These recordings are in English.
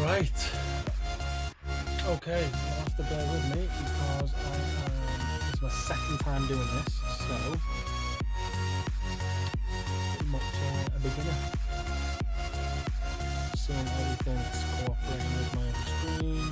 Right. Okay, you'll have to bear with me because this is my second time doing this, so pretty much a beginner. Seeing everything's cooperating with my screen.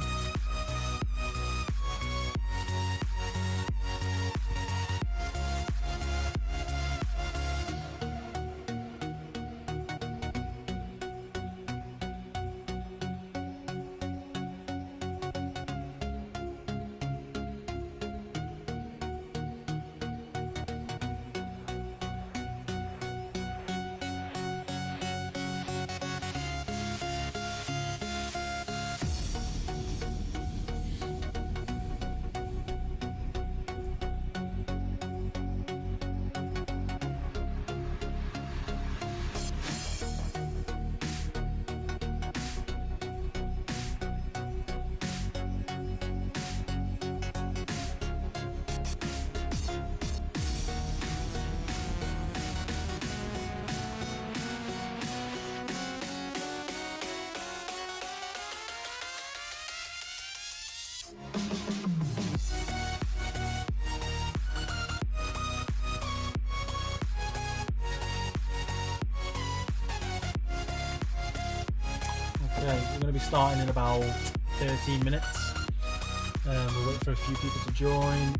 Okay, we're going to be starting in about 13 minutes. We'll wait for a few people to join.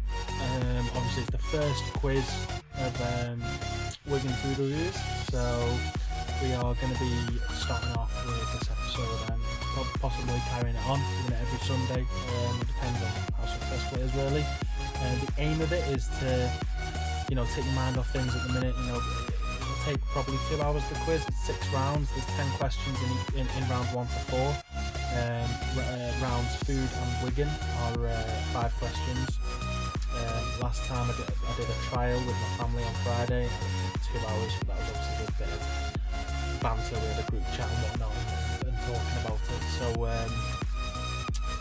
Obviously, it's the first quiz of Wigan food reviews, so we are going to be starting off with this episode and possibly carrying it on, doing it every Sunday. It depends on how successful it is, really. The aim of it is to, take your mind off things at the minute. It'll take probably 2 hours the quiz. It's 6 rounds. There's 10 questions in round 1 to 4. Rounds food and Wigan are 5 questions. Last time I did a trial with my family on Friday. It took 2 hours, but that was obviously a bit of banter with a group chat and whatnot and talking about it. So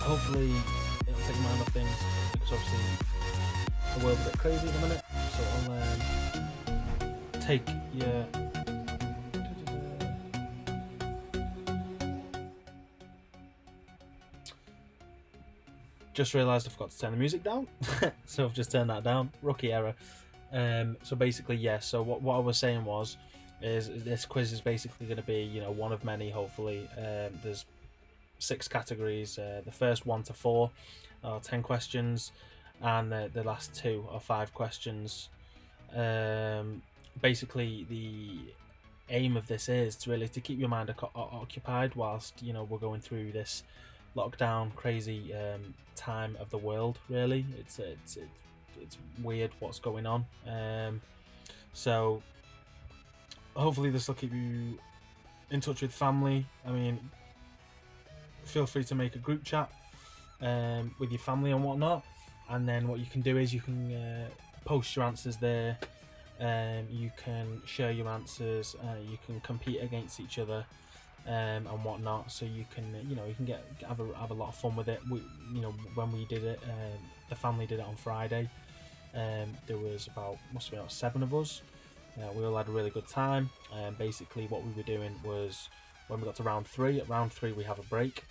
hopefully it'll take your mind off things, because obviously the world's a bit crazy at the minute. So I'll take your just realised I forgot to turn the music down. So I've just turned that down. Rookie error. So basically, yes. So what I was saying is this quiz is basically going to be, one of many, hopefully. There's 6 categories. The first 1 to 4 are 10 questions, and the last 2 are 5 questions. Basically, the aim of this is to keep your mind occupied whilst we're going through this lockdown crazy time of the world. Really, it's weird what's going on. So hopefully this will keep you in touch with family. I mean, feel free to make a group chat with your family and whatnot, and then what you can do is you can post your answers there. You can share your answers. You can compete against each other and whatnot. So you can have a lot of fun with it. When we did it, the family did it on Friday. There was must have been about 7 of us. We all had a really good time. Basically, what we were doing was, when we got to round 3, at round 3 we have a break.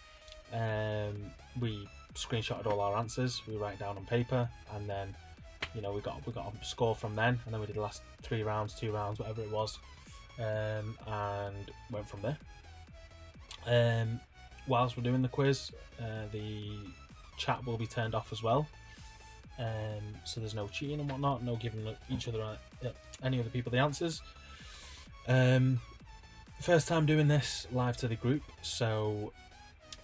We screenshotted all our answers. We write down on paper, and then we got a score from then, and then we did the last 3 rounds, 2 rounds, whatever it was, and went from there. Whilst we're doing the quiz, the chat will be turned off as well, so there's no cheating and whatnot, no giving each other any other people the answers. First time doing this live to the group, so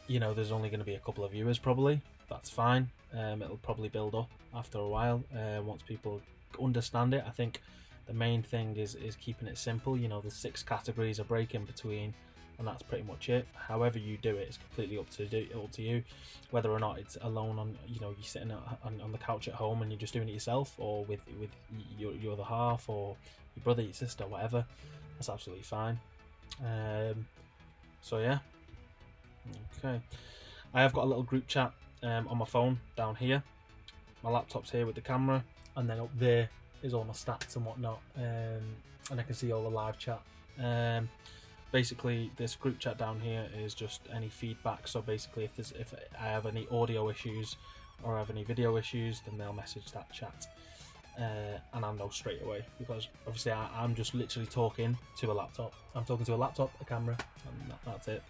there's only going to be a couple of viewers probably. That's fine. It'll probably build up after a while once people understand it. I think the main thing is keeping it simple. The 6 categories, a break in between, and that's pretty much it. However you do it is completely up to you, whether or not it's alone on you're sitting on the couch at home and you're just doing it yourself, or with your other half, or your brother, your sister, whatever. That's absolutely fine. So yeah, okay, I have got a little group chat on my phone down here. My laptop's here with the camera, and then up there is all my stats and whatnot, and I can see all the live chat. basically this group chat down here is just any feedback. So basically, if I have any audio issues or have any video issues, then they'll message that chat, and I'll know straight away, because obviously I'm just literally talking to a laptop. I'm talking to a laptop, a camera, and that's it.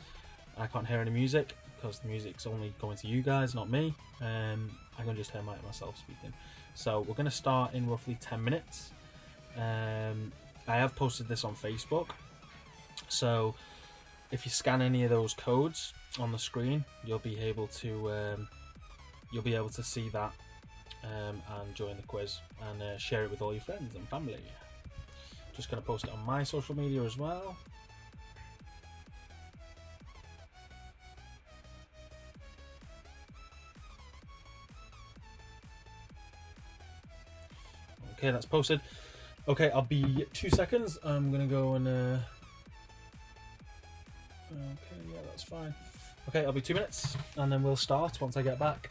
I can't hear any music because the music's only going to you guys, not me. I can just hear myself speaking. So we're going to start in roughly 10 minutes. I have posted this on Facebook, so if you scan any of those codes on the screen, you'll be able to see that, and join the quiz and share it with all your friends and family. Just going to post it on my social media as well. Okay, that's posted. Okay, I'll be 2 seconds. I'm gonna go and okay, yeah, that's fine. Okay, I'll be 2 minutes and then we'll start once I get back.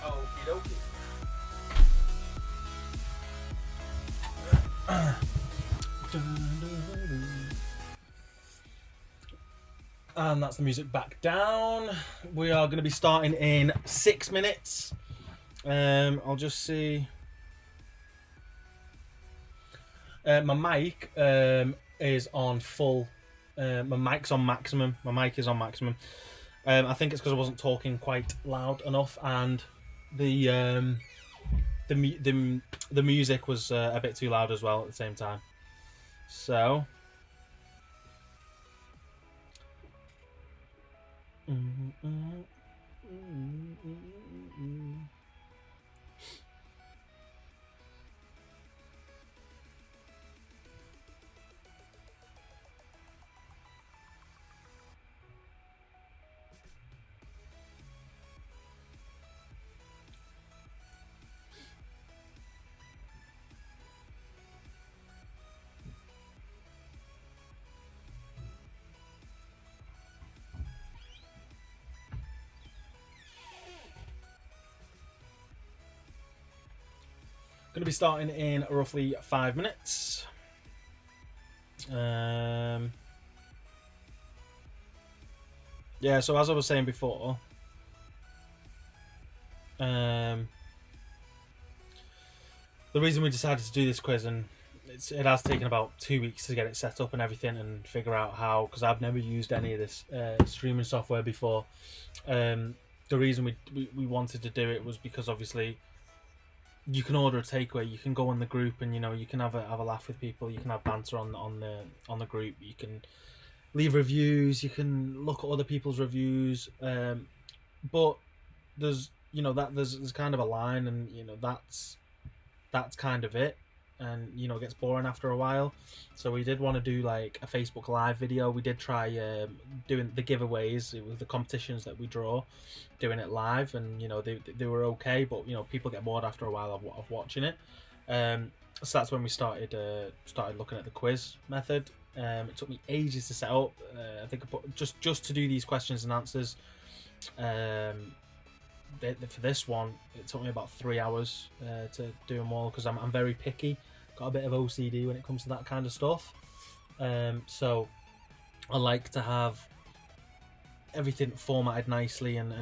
Okie dokie. And that's the music back down. We are going to be starting in 6 minutes. I'll just see. My mic is on full. My mic's on maximum. My mic is on maximum. I think it's because I wasn't talking quite loud enough, and the music was a bit too loud as well at the same time. So. Going to be starting in roughly 5 minutes. Yeah, so as I was saying before, the reason we decided to do this quiz, and it has taken about 2 weeks to get it set up and everything, and figure out how, because I've never used any of this streaming software before. The reason we wanted to do it was because obviously you can order a takeaway, you can go on the group, and you can have a laugh with people, you can have banter on the group, you can leave reviews, you can look at other people's reviews, but there's there's kind of a line, and that's kind of it, and it gets boring after a while. So we did want to do like a Facebook Live video. We did try doing the giveaways, it was the competitions that we draw, doing it live, and they were okay, but people get bored after a while of watching it. So that's when we started looking at the quiz method. It took me ages to set up. I think I put just to do these questions and answers. For this one, it took me about 3 hours to do them all, because I'm very picky. Got a bit of OCD when it comes to that kind of stuff. So I like to have everything formatted nicely and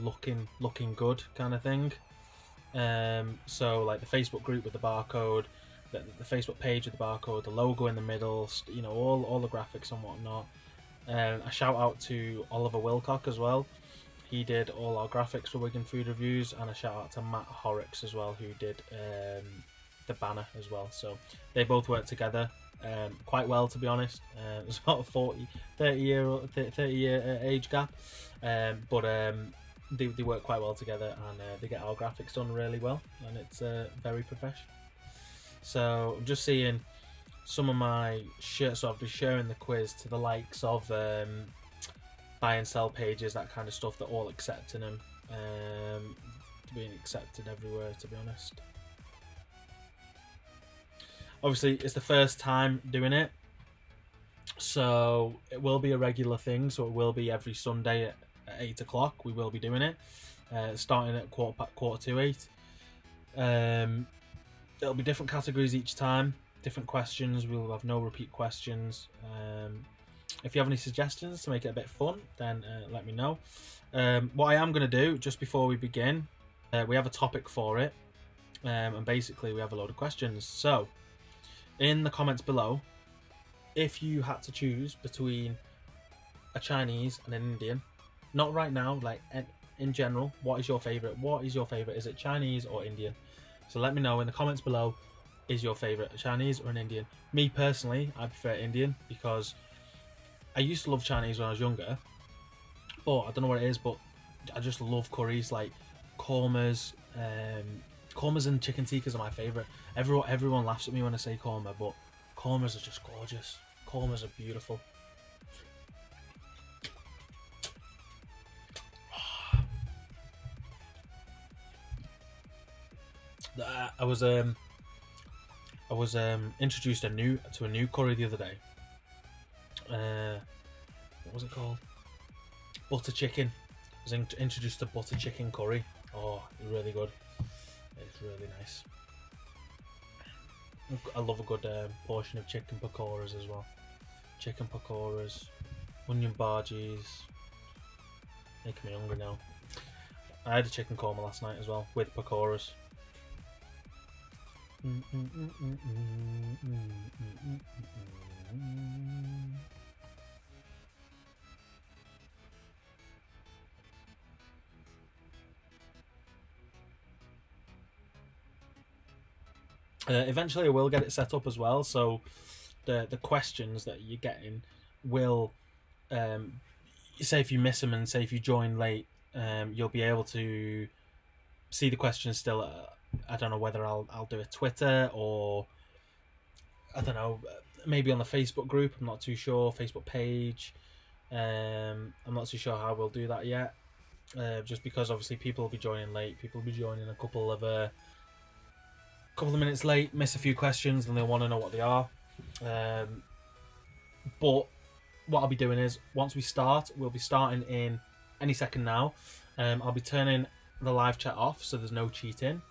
looking good, kind of thing. So like the Facebook group with the barcode, the Facebook page with the barcode, the logo in the middle, all the graphics and whatnot. A shout out to Oliver Wilcock as well. He did all our graphics for Wigan Food Reviews, and a shout out to Matt Horrocks as well, who did the banner as well. So they both worked together quite well, to be honest. It was about a 30 year age gap, but they work quite well together, and they get our graphics done really well, and it's very professional. So I'm just seeing some of my shirts, so I'll be sharing the quiz to the likes of buy and sell pages, that kind of stuff. They're all accepting them, being accepted everywhere, to be honest. Obviously it's the first time doing it, so it will be a regular thing, so it will be every Sunday at 8 o'clock. We will be doing it, starting at quarter to 8. It'll be different categories each time, different questions. We'll have no repeat questions. If you have any suggestions to make it a bit fun, then let me know. What I am going to do, just before we begin, we have a topic for it, and basically we have a load of questions. So in the comments below, if you had to choose between a Chinese and an Indian, not right now, like in general, what is your favorite? Is it Chinese or Indian? So let me know in the comments below, is your favorite a Chinese or an Indian? Me personally, I prefer Indian, because I used to love Chinese when I was younger, but I don't know what it is, but I just love curries, like kormas. Kormas and chicken tikkas are my favourite. Everyone laughs at me when I say korma, but kormas are just gorgeous. Kormas are beautiful. I was introduced to a new curry the other day. What was it called? Butter chicken. I was introduced to butter chicken curry. Oh, it's really good. It's really nice. I love a good portion of chicken pakoras as well. Chicken pakoras, onion bhajis. Making me hungry now. I had a chicken korma last night as well with pakoras. Eventually I will get it set up as well, so the questions that you're getting will, say if you miss them and say if you join late, you'll be able to see the questions still. I don't know whether I'll do a Twitter, or I don't know, maybe on the Facebook group. I'm not too sure. Facebook page. I'm not too sure how we'll do that yet. Just because obviously people will be joining late. People will be joining a couple of minutes late, miss a few questions, and they want to know what they are. But what I'll be doing is, once we start, we'll be starting in any second now. I'll be turning the live chat off, so there's no cheating.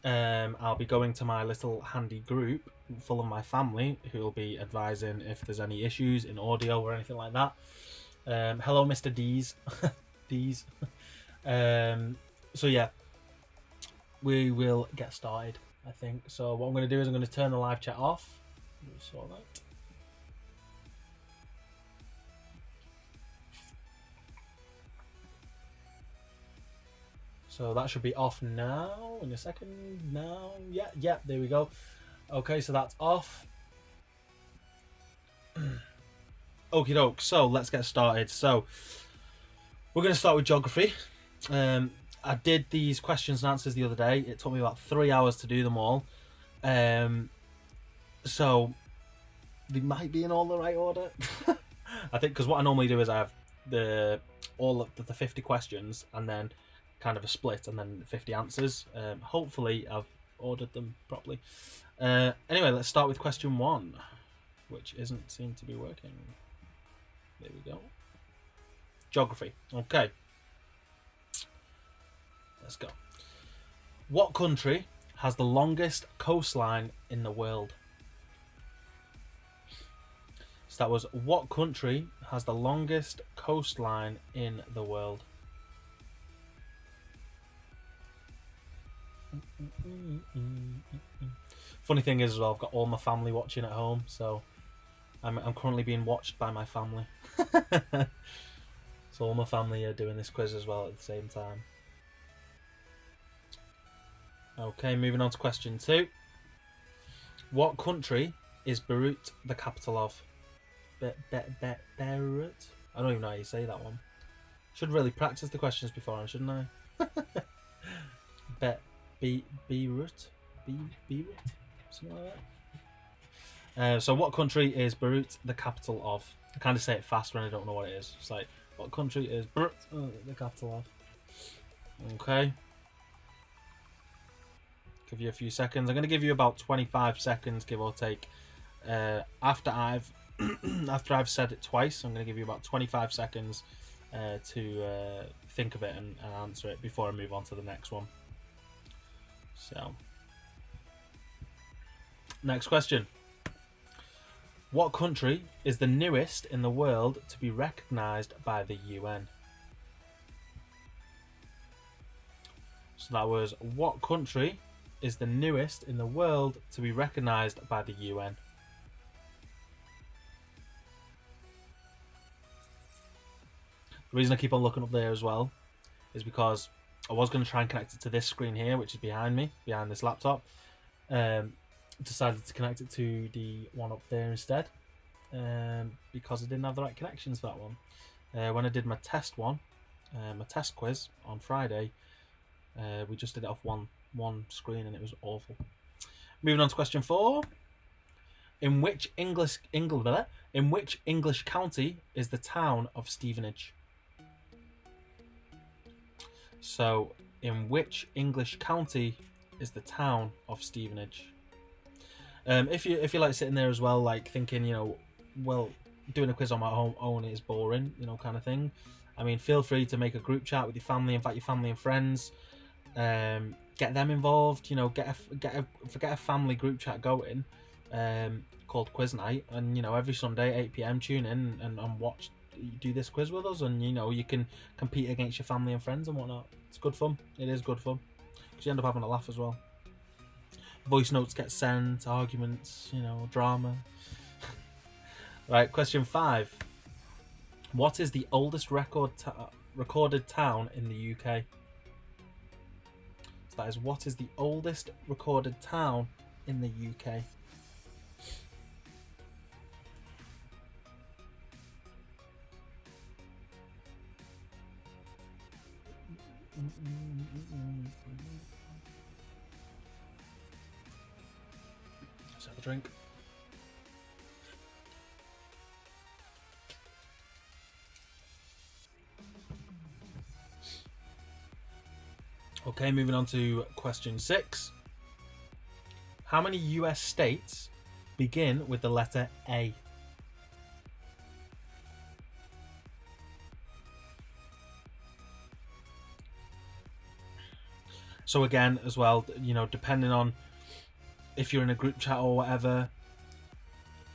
I'll be going to my little handy group full of my family, who will be advising if there's any issues in audio or anything like that. Hello, Mr. D's. D's. So yeah, we will get started. I think. So what I'm going to do is I'm going to turn the live chat off. Saw that. So that should be off now. In a second. Now. Yeah. There we go. Okay, so that's off. Okie doke. So let's get started. So we're going to start with geography. I did these questions and answers the other day. It took me about 3 hours to do them all. So they might be in all the right order. I think because what I normally do is I have all of the 50 questions and then kind of a split and then 50 answers. Hopefully I've ordered them properly. Anyway, let's start with question 1, which isn't seem to be working. There we go. Geography. Okay. Let's go. What country has the longest coastline in the world? So that was, what country has the longest coastline in the world? Funny thing is, as well, I've got all my family watching at home, so I'm currently being watched by my family. So all my family are doing this quiz as well at the same time. Okay, moving on to question 2. What country is Beirut the capital of? Beirut? I don't even know how you say that one. Should really practice the questions before, shouldn't I? Beirut? Beirut? Something like that. So what country is Beirut the capital of? I kind of say it fast when I don't know what it is. It's like, what country is Beirut the capital of? Okay. Give you a few seconds. I'm going to give you about 25 seconds, give or take. After I've said it twice, I'm going to give you about 25 seconds to think of it and answer it before I move on to the next one. So, next question. What country is the newest in the world to be recognised by the UN? So that was, what country is the newest in the world to be recognised by the UN? The reason I keep on looking up there as well is because I was going to try and connect it to this screen here, which is behind me, behind this laptop. Decided to connect it to the one up there instead, because I didn't have the right connections for that one. When I did my test one, my test quiz on Friday, we just did it off one screen and it was awful. Moving on to question 4. In which English county is the town of Stevenage? So, in which English county is the town of Stevenage? If you like sitting there as well, like thinking, well, doing a quiz on my own is boring, kind of thing. I mean, feel free to make a group chat with your family, invite your family and friends, get them involved. Get a family group chat going, called Quiz Night, and every Sunday 8 p.m. tune in and watch. Do this quiz with us, and you can compete against your family and friends and whatnot. It's good fun. It is good fun because you end up having a laugh as well. Voice notes get sent, arguments, drama. Right, question 5. What is the oldest recorded town in the UK? So that is, what is the oldest recorded town in the UK? Let's have a drink. Okay, moving on to question 6. How many US states begin with the letter A? So again, as well, depending on if you're in a group chat or whatever,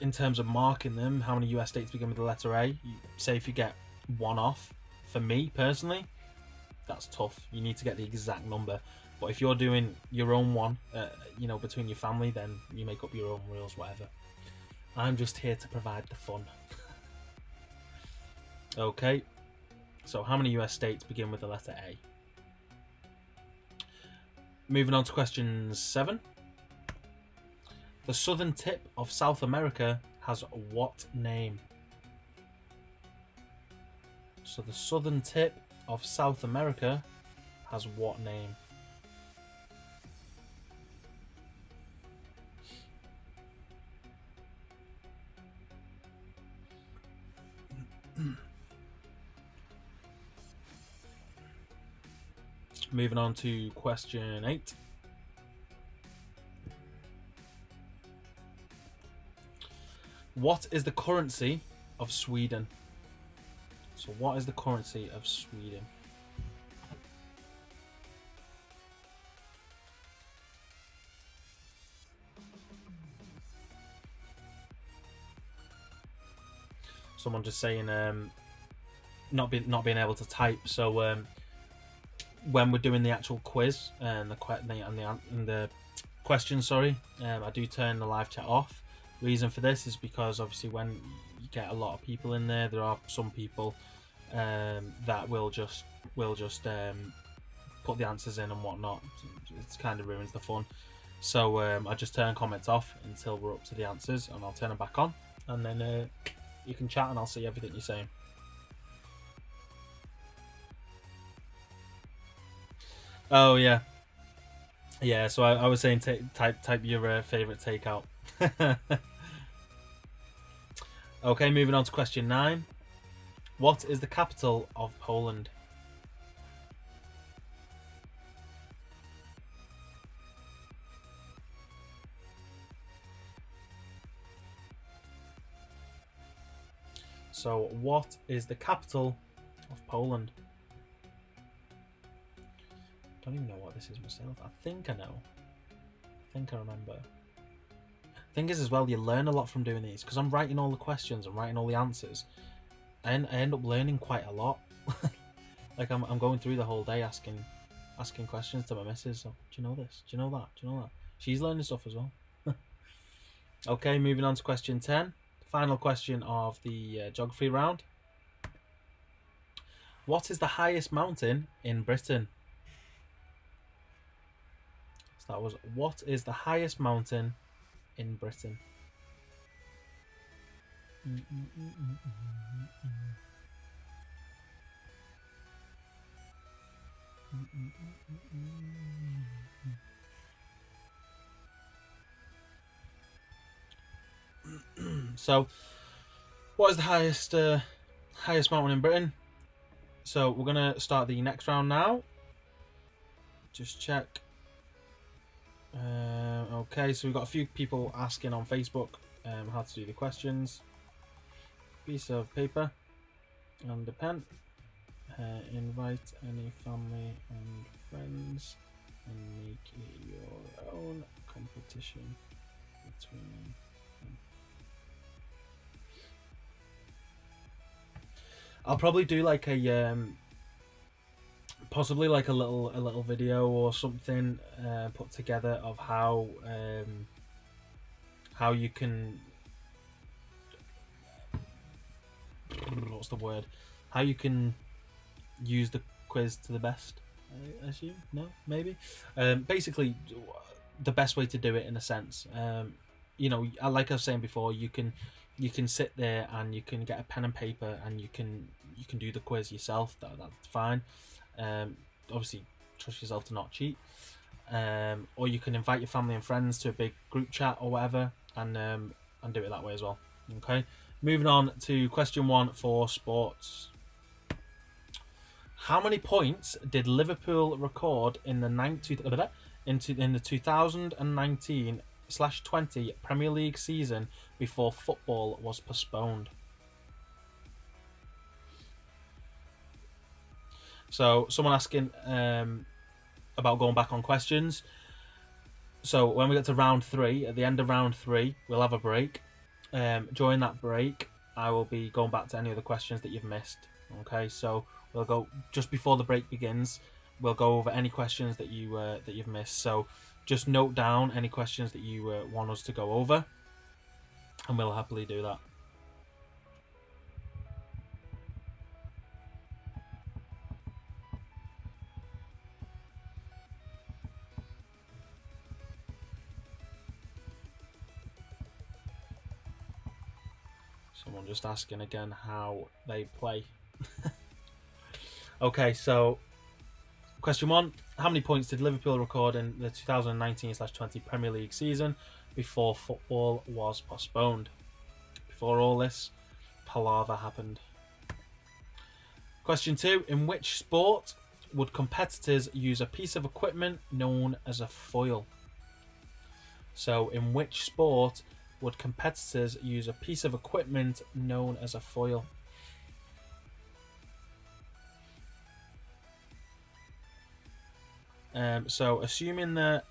in terms of marking them, how many US states begin with the letter A? Say if you get one off, for me personally, that's tough. You need to get the exact number. But if you're doing your own one, you know, between your family, then you make up your own rules, whatever. I'm just here to provide the fun. Okay, so how many US states begin with the letter A? Moving on to question 7. The southern tip of South America has what name? So the southern tip of South America has what name? Moving on to question 8. What is the currency of Sweden? So what is the currency of Sweden? Someone just saying not being able to type. So when we're doing the actual quiz and the question, sorry, I do turn the live chat off. Reason for this is because obviously when you get a lot of people in there, there are some people that will just put the answers in and whatnot. It kind of ruins the fun. So I just turn comments off until we're up to the answers, and I'll turn them back on, and then you can chat and I'll see everything you're saying. Oh yeah, yeah. So I was saying type your favorite takeout. Okay, moving on to question 9. What is the capital of Poland? So, what is the capital of Poland? Don't even know what this is myself. I think I know. I think I remember. Thing is, as well, you learn a lot from doing these because I'm writing all the questions, I'm writing all the answers. I end up learning quite a lot. Like I'm going through the whole day asking questions to my missus. So, do you know this? Do you know that? Do you know that? She's learning stuff as well. Okay, moving on to question 10. Final question of the geography round. What is the highest mountain in Britain? So that was, what is the highest mountain in Britain? So, what is the highest mountain in Britain? So we're gonna start the next round now. Just check. Okay, so we've got a few people asking on Facebook how to do the questions. Piece of paper and a pen. Invite any family and friends and make it your own competition between them. I'll probably do like a possibly like a little video or something put together of how you can, what's the word, how you can use the quiz to the best, I assume. No, maybe basically the best way to do it, in a sense. You know, like I was saying before, you can sit there and you can get a pen and paper and you can do the quiz yourself. That's fine. Obviously trust yourself to not cheat. Or you can invite your family and friends to a big group chat or whatever, and do it that way as well. Okay, moving on to question 1 for sports. How many points did Liverpool record in the 2019/20 Premier League season before football was postponed? So someone asking about going back on questions. So when we get to round 3, at the end of round 3, we'll have a break. During that break, I will be going back to any of the questions that you've missed. Okay, so We'll go just before the break begins. We'll go over any questions that you've missed. So just note down any questions that you want us to go over, and we'll happily do that. Someone just asking again how they play. Okay, so question 1. How many points did Liverpool record in the 2019/20 Premier League season before football was postponed? Before all this palaver happened. Question 2. In which sport would competitors use a piece of equipment known as a foil? So, in which sport would competitors use a piece of equipment known as a foil? So, assuming that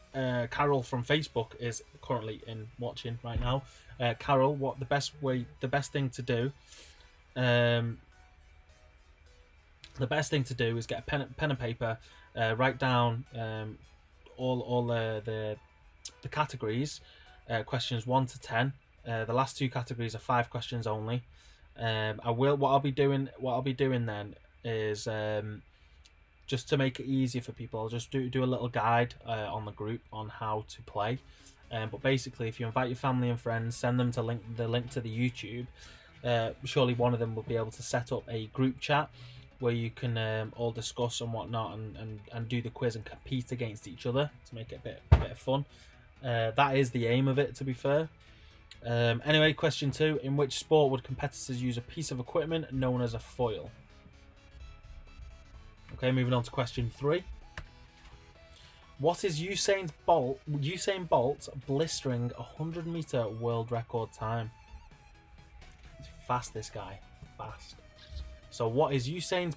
Carol from Facebook is currently watching right now, Carol, what the best thing to do, the best thing to do is get a pen and paper, write down all the categories, questions 1 to 10. The last 2 categories are 5 questions only. What I'll be doing then is, just to make it easier for people, I'll just do a little guide on the group on how to play. But basically, if you invite your family and friends, send them the link to the YouTube. Surely one of them will be able to set up a group chat where you can all discuss and whatnot, and do the quiz and compete against each other to make it a bit of fun. That is the aim of it, to be fair. Anyway, question 2. In which sport would competitors use a piece of equipment known as a foil? Okay, moving on to question 3. What is Usain Bolt's blistering 100-meter world record time? He's fast, this guy. Fast. So what is Usain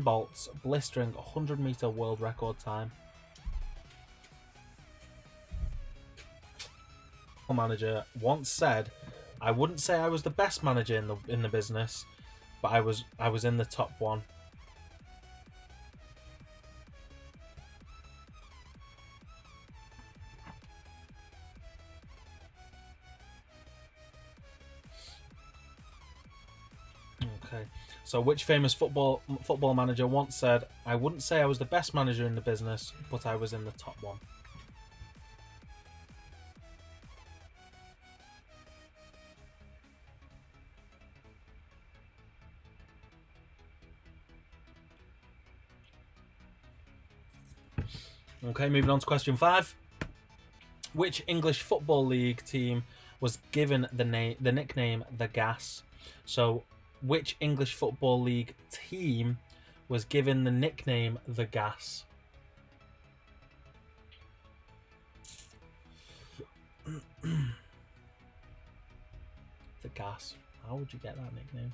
Bolt's blistering 100-meter world record time? A manager once said, "I wouldn't say I was the best manager in the business, but I was in the top one." Okay, so which famous football manager once said, "I wouldn't say I was the best manager in the business, but I was in the top one"? Okay, moving on to question 5. Which English Football League team was given the nickname The Gas? So, which English Football League team was given the nickname The Gas? The Gas. How would you get that nickname?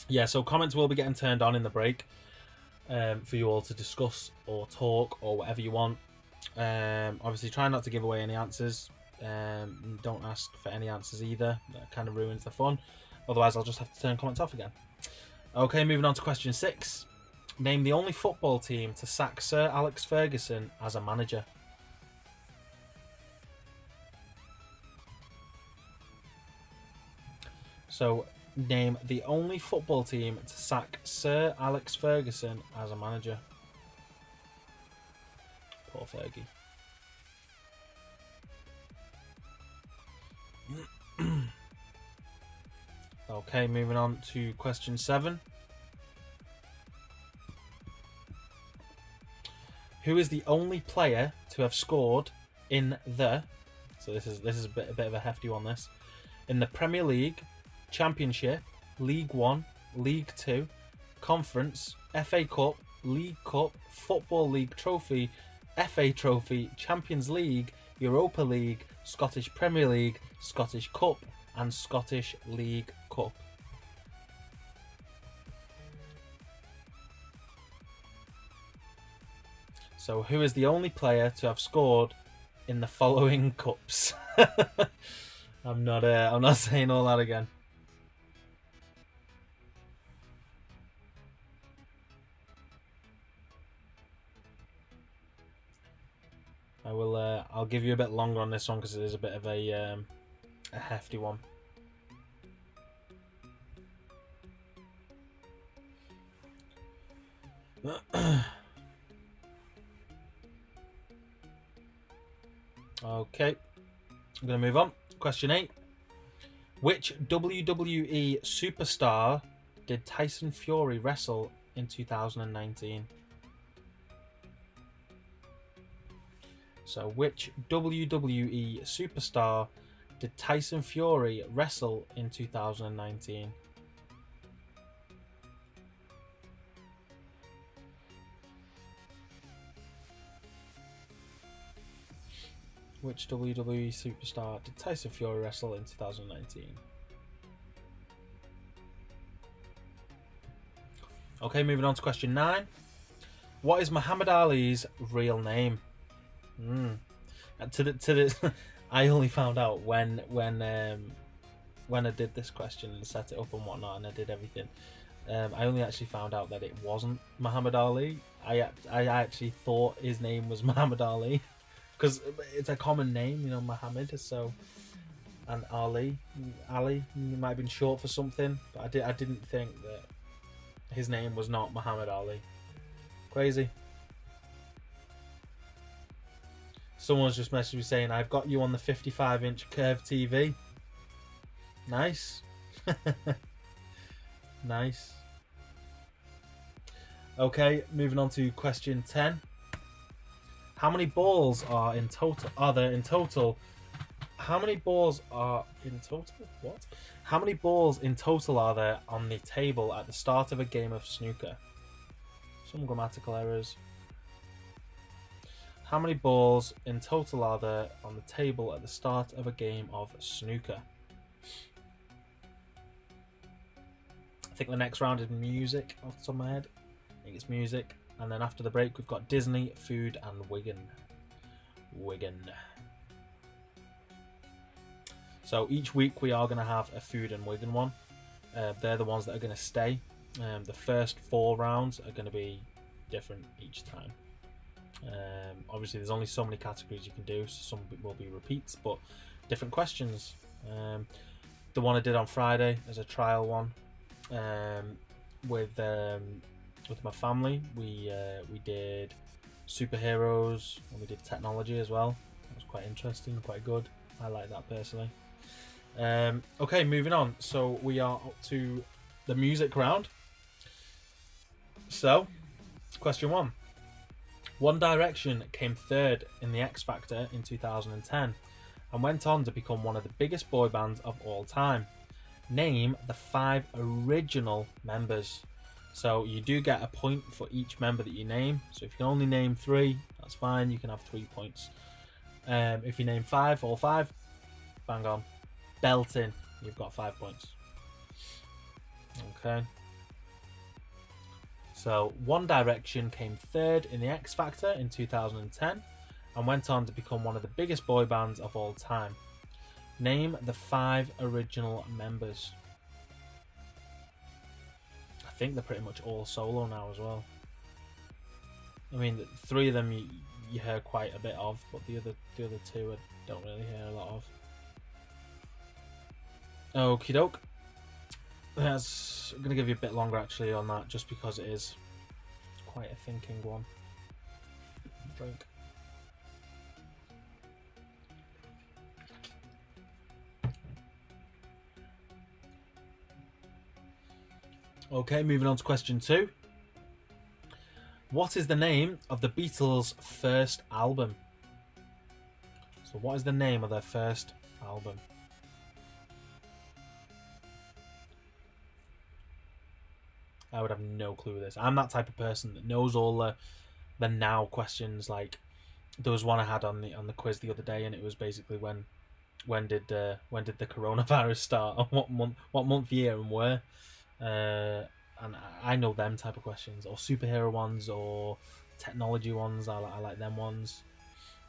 Yeah, so comments will be getting turned on in the break for you all to discuss or talk or whatever you want. Obviously, try not to give away any answers. Don't ask for any answers either. That kind of ruins the fun. Otherwise, I'll just have to turn comments off again. Okay, moving on to question 6. Name the only football team to sack Sir Alex Ferguson as a manager. So, name the only football team to sack Sir Alex Ferguson as a manager. Poor Fergie. Okay, moving on to question 7. Who is the only player to have scored in the... So this is a bit of a hefty one, this. In the Premier League, Championship, League One, League Two, Conference, FA Cup, League Cup, Football League Trophy, FA Trophy, Champions League, Europa League, Scottish Premier League, Scottish Cup, and Scottish League Cup. So, who is the only player to have scored in the following cups? I'm not saying all that again. will. I'll give you a bit longer on this one because it is a bit of a hefty one. Okay, I'm going to move on. Question 8. Which WWE superstar did Tyson Fury wrestle in 2019? So, which WWE superstar did Tyson Fury wrestle in 2019? Which WWE superstar did Tyson Fury wrestle in 2019? Okay, moving on to question 9. What is Muhammad Ali's real name? I only found out when I did this question and set it up and whatnot, and I did everything. I only actually found out that it wasn't Muhammad Ali. I actually thought his name was Muhammad Ali. Because it's a common name, you know, Muhammad. So, and Ali might have been short for something, but I didn't think that his name was not Muhammad Ali. Crazy. Someone's just messaged me saying, "I've got you on the 55-inch curved TV." Nice. Nice. Okay, moving on to question 10. How many balls are in total? How many balls are in total? What? How many balls in total are there on the table at the start of a game of snooker? Some grammatical errors. How many balls in total are there on the table at the start of a game of snooker? I think the next round is music off the top of my head. I think it's music. And then after the break, we've got Disney, food, and Wigan. So each week we are going to have a food and Wigan one. They're the ones that are going to stay. The first 4 rounds are going to be different each time. Obviously, there's only so many categories you can do, so some will be repeats, but different questions. The one I did on Friday as a trial one with my family, we did superheroes and we did technology as well. That was quite interesting, quite good. I like that personally. Okay, moving on. So we are up to the music round. So, question 1. One Direction came 3rd in the X Factor in 2010 and went on to become one of the biggest boy bands of all time. Name the 5 original members. So you do get a point for each member that you name. So if you can only name 3, that's fine. You can have 3 points. If you name 5, all 5, bang on. Belting, you've got 5 points. Okay. So One Direction came 3rd in the X Factor in 2010 and went on to become one of the biggest boy bands of all time. Name the 5 original members. I think they're pretty much all solo now as well. I mean, 3 of them you hear quite a bit of, but the other 2 I don't really hear a lot of. Okie doke. I'm going to give you a bit longer actually on that, just because it is quite a thinking one. Drink. Okay, moving on to question 2. What is the name of the Beatles' first album? So what is the name of their first album? I would have no clue with this. I'm that type of person that knows all the now questions. Like, there was one I had on the quiz the other day, and it was basically when did the coronavirus start, and what month, year, and where. And I know them type of questions, or superhero ones, or technology ones. I like them ones.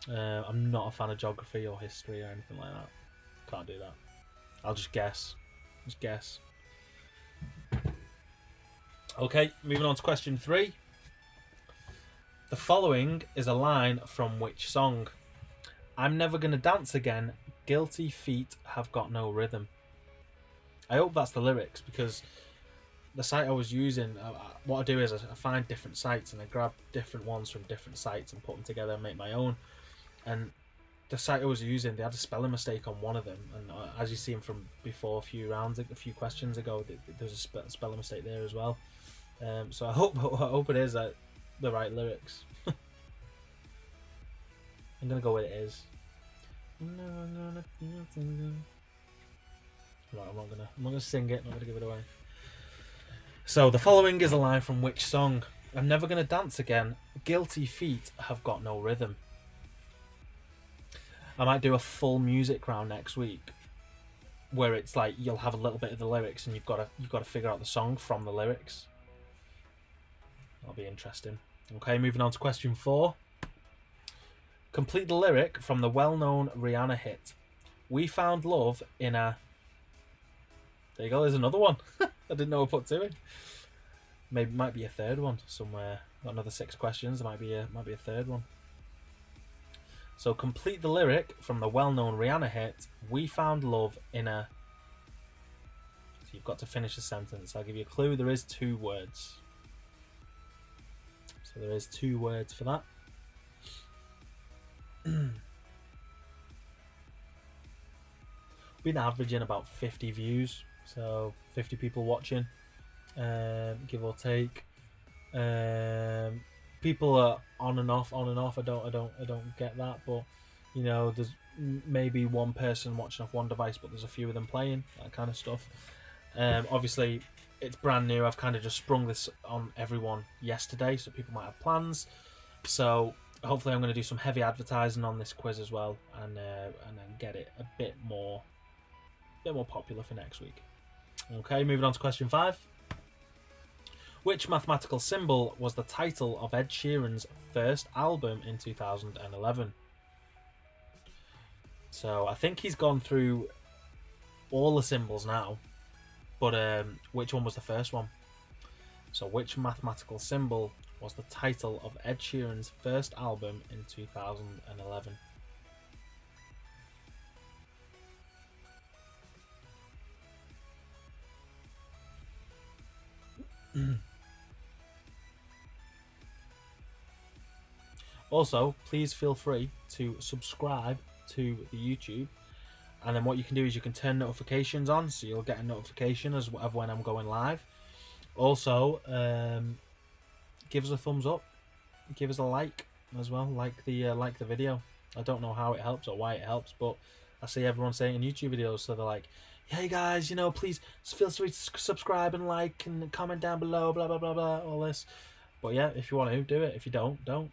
I'm not a fan of geography or history or anything like that. Can't do that. I'll just guess. Just guess. Okay, moving on to question 3. The following is a line from which song? I'm never gonna dance again. Guilty feet have got no rhythm. I hope that's the lyrics, because the site I was using, what I do is I find different sites and I grab different ones from different sites and put them together and make my own. And the site I was using, they had a spelling mistake on one of them, and as you seen from before, a few questions ago, there was a spelling mistake there as well. So I hope it is the right lyrics. I'm gonna go with it is. Right, I'm not gonna sing it. I'm not gonna give it away. So the following is a line from which song? I'm never gonna dance again. Guilty feet have got no rhythm. I might do a full music round next week, where it's like you'll have a little bit of the lyrics and you've got to figure out the song from the lyrics. That'll be interesting. Okay, moving on to question 4. Complete the lyric from the well-known Rihanna hit, "We Found Love in a..." There you go. There's another one. I didn't know I put 2 in. Might be a third one somewhere. Got another 6 questions. There might be a third one. So complete the lyric from the well-known Rihanna hit, "We Found Love in a..." So you've got to finish the sentence. I'll give you a clue. There is 2 words. So there is 2 words for that. Been averaging about 50 views, so 50 people watching, give or take. People are on and off. I don't get that, but you know, there's maybe one person watching off one device, but there's a few of them playing, that kind of stuff. Obviously, it's brand new. I've kind of just sprung this on everyone yesterday, so people might have plans. So hopefully, I'm going to do some heavy advertising on this quiz as well, and then get it a bit more popular for next week. Okay, moving on to question 5. Which mathematical symbol was the title of Ed Sheeran's first album in 2011? So I think he's gone through all the symbols now, but which one was the first one? So which mathematical symbol was the title of Ed Sheeran's first album in 2011? Also, please feel free to subscribe to the YouTube, and then what you can do is you can turn notifications on, so you'll get a notification of when I'm going live. Also, give us a thumbs up, give us a like as well, like the video. I don't know how it helps or why it helps, but I see everyone saying in YouTube videos, so they're like, "Hey guys, you know, please feel free to subscribe and like and comment down below, blah blah blah blah, all this." But yeah, if you want to, do it. If you don't.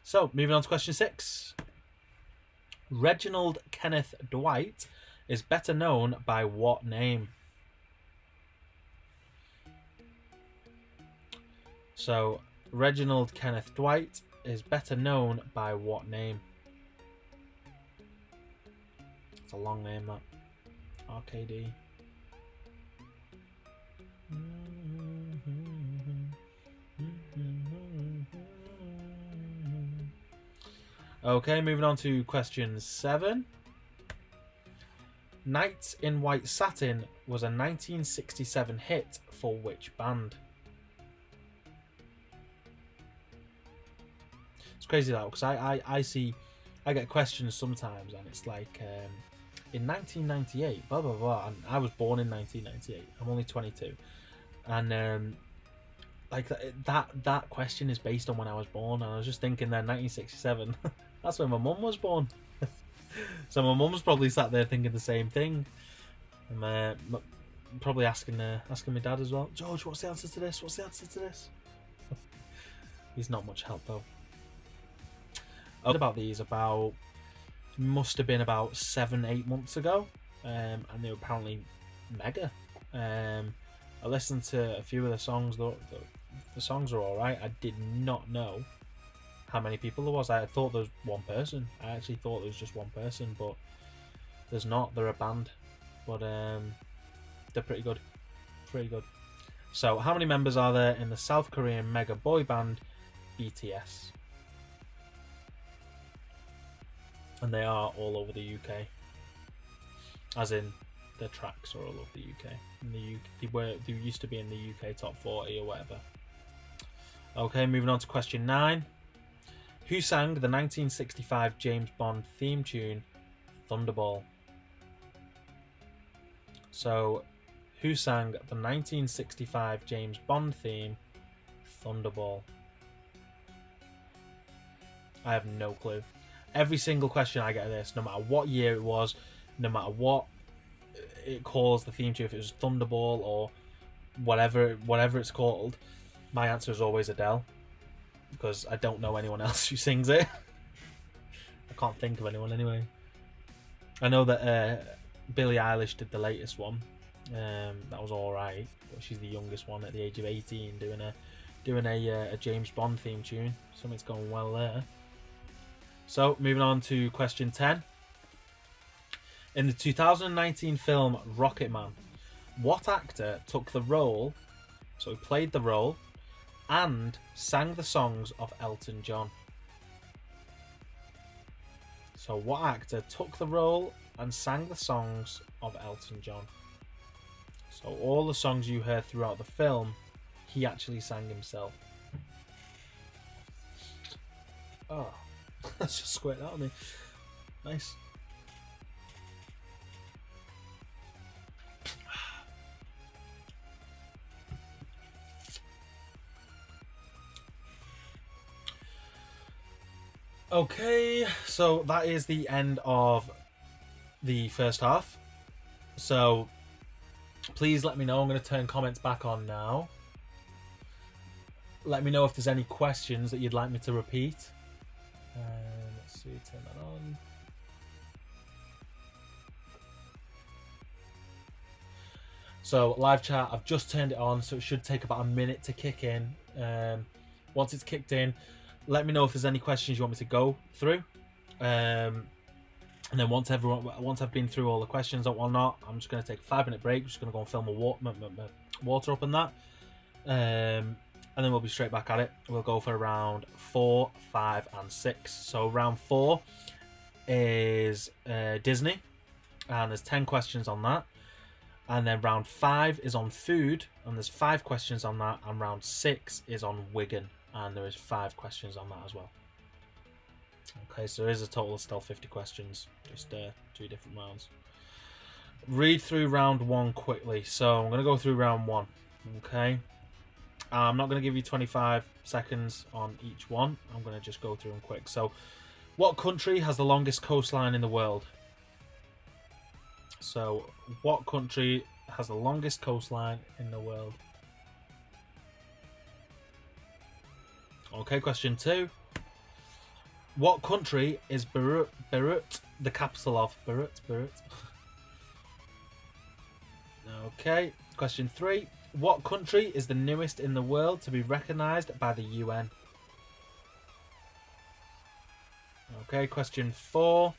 So, moving on to question 6. Reginald Kenneth Dwight is better known by what name? So, Reginald Kenneth Dwight is better known by what name? It's a long name, that. RKD. Okay, moving on to question 7. Night in White Satin was a 1967 hit for which band? It's crazy though, because I get questions sometimes and it's like, in 1998, blah blah blah, and I was born in 1998. I'm only 22, and like that question is based on when I was born, and I was just thinking then 1967. That's when my mum was born. So my mum's probably sat there thinking the same thing. I'm probably asking my dad as well. George, what's the answer to this? What's the answer to this? He's not much help though. About these must have been about 7-8 months ago, and they were apparently mega. I listened to a few of the songs. The songs are all right. I did not know how many people there was. I thought there was one person. I actually thought there was just one person, but there's not. They're a band, but they're pretty good. So, how many members are there in the South Korean mega boy band BTS? and they are all over the UK. As in, the tracks are all over the UK. They used to be in the UK top 40 or whatever. Okay, moving on to question 9. Who sang the 1965 James Bond theme tune, Thunderball? So, who sang the 1965 James Bond theme, Thunderball? I have no clue. Every single question I get of this, no matter what year it was, no matter what it calls the theme tune, if it was Thunderball or whatever it's called, my answer is always Adele, because I don't know anyone else who sings it. I can't think of anyone anyway. I know that Billie Eilish did the latest one. That was alright, but she's the youngest one at the age of 18 doing a James Bond theme tune. Something's going well there. So, moving on to question 10. In the 2019 film Rocketman, what actor took the role, so he played the role, and sang the songs of Elton John? So what actor took the role and sang the songs of Elton John? So all the songs you heard throughout the film, he actually sang himself. Oh, that's just squared out of me. Nice. Okay, so that is the end of the first half. So please let me know. I'm going to turn comments back on now. Let me know if there's any questions that you'd like me to repeat. Let's see, turn that on. So live chat, I've just turned it on, so it should take about a minute to kick in. Once it's kicked in, let me know if there's any questions you want me to go through. And then once I've been through all the questions or whatnot, I'm just going to take a 5-minute break. I'm just going to go and fill my water up and that. And then we'll be straight back at it. We'll go for round 4, 5, and 6. So round 4 is Disney, and there's 10 questions on that. And then round 5 is on food, and there's 5 questions on that. And round 6 is on Wigan, and there is 5 questions on that as well. Okay, so there is a total of still 50 questions, just 2 different rounds. Read through round 1 quickly. So I'm going to go through round 1. Okay. I'm not going to give you 25 seconds on each one. I'm going to just go through them quick. So, what country has the longest coastline in the world? So, what country has the longest coastline in the world? Okay, question 2. What country is Beirut the capital of? Beirut. Okay, question 3. What country is the newest in the world to be recognised by the UN? Okay, question 4.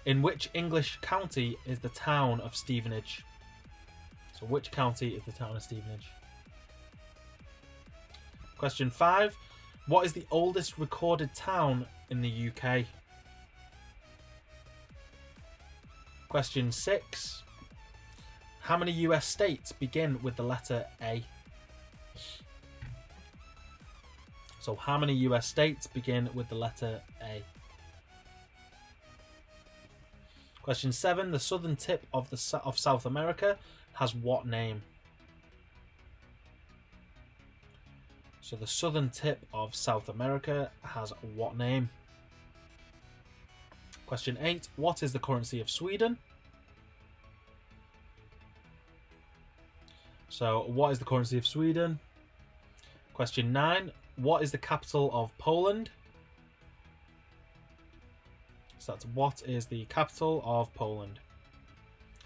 In which English county is the town of Stevenage? So which county is the town of Stevenage? Question 5. What is the oldest recorded town in the UK? Question 6. How many US states begin with the letter A? So how many US states begin with the letter A? Question 7. The southern tip of South America has what name? So the southern tip of South America has what name? Question 8. What is the currency of Sweden? So, what is the currency of Sweden? Question 9. What is the capital of Poland? So that's what is the capital of Poland.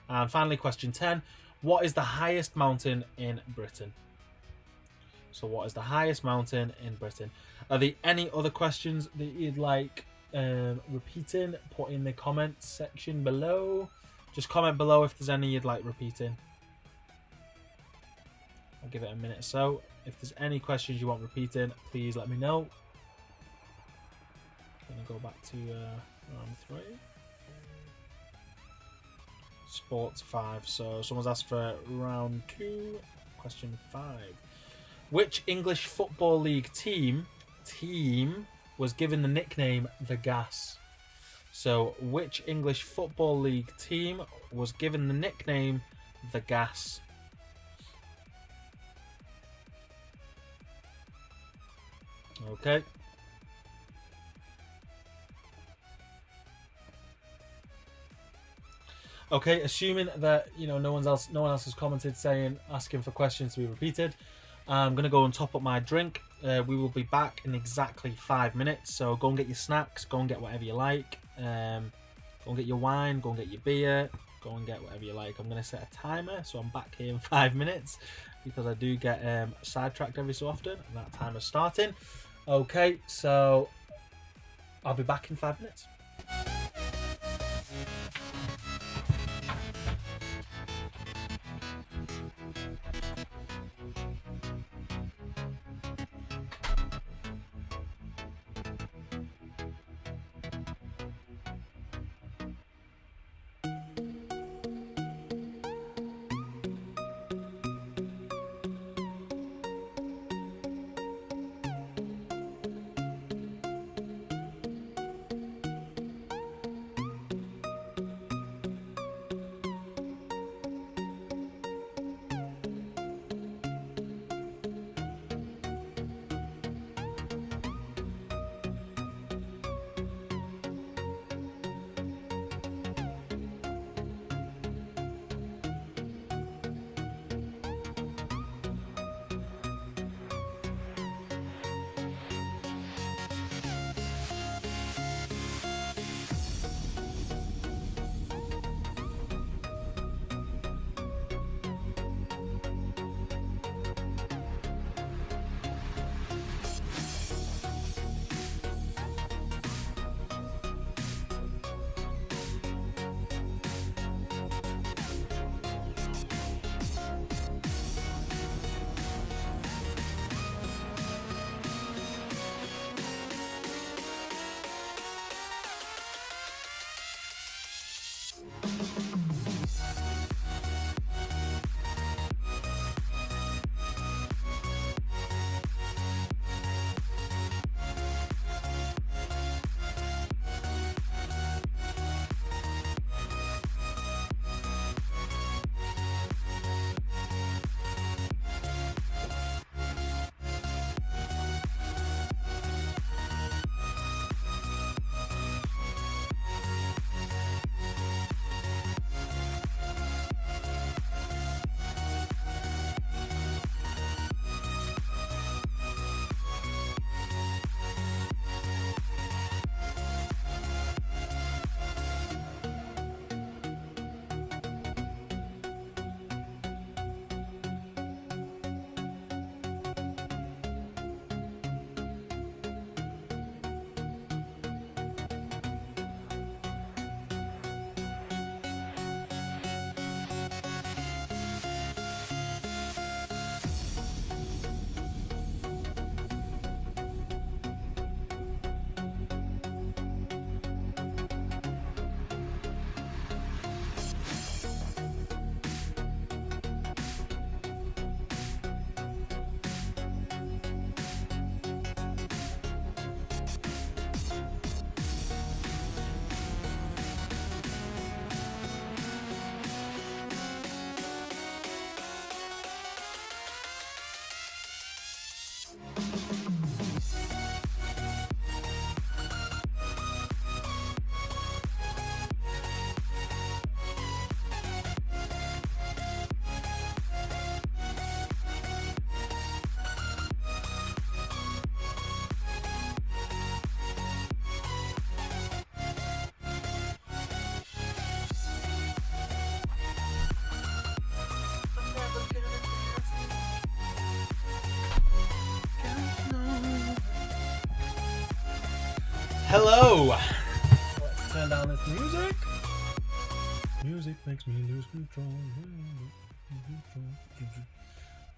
And finally, question 10. What is the highest mountain in Britain? So, what is the highest mountain in Britain? Are there any other questions that you'd like repeating? Put in the comments section below. Just comment below if there's any you'd like repeating. I'll give it a minute or so. If there's any questions you want repeating, please let me know. I'm going to go back to Round 3. Sports 5. So someone's asked for round 2. Question 5. Which English Football League team was given the nickname The Gas? So which English Football League team was given the nickname The Gas? Okay. Okay, assuming that no one else has commented asking for questions to be repeated, I'm gonna go and top up my drink. We will be back in exactly 5 minutes. So go and get your snacks, go and get whatever you like. Go and get your wine, go and get your beer, go and get whatever you like. I'm gonna set a timer, so I'm back here in 5 minutes because I do get sidetracked every so often, and that timer's starting. Okay, so I'll be back in 5 minutes. Hello! Let's turn down this music. Music makes me lose control.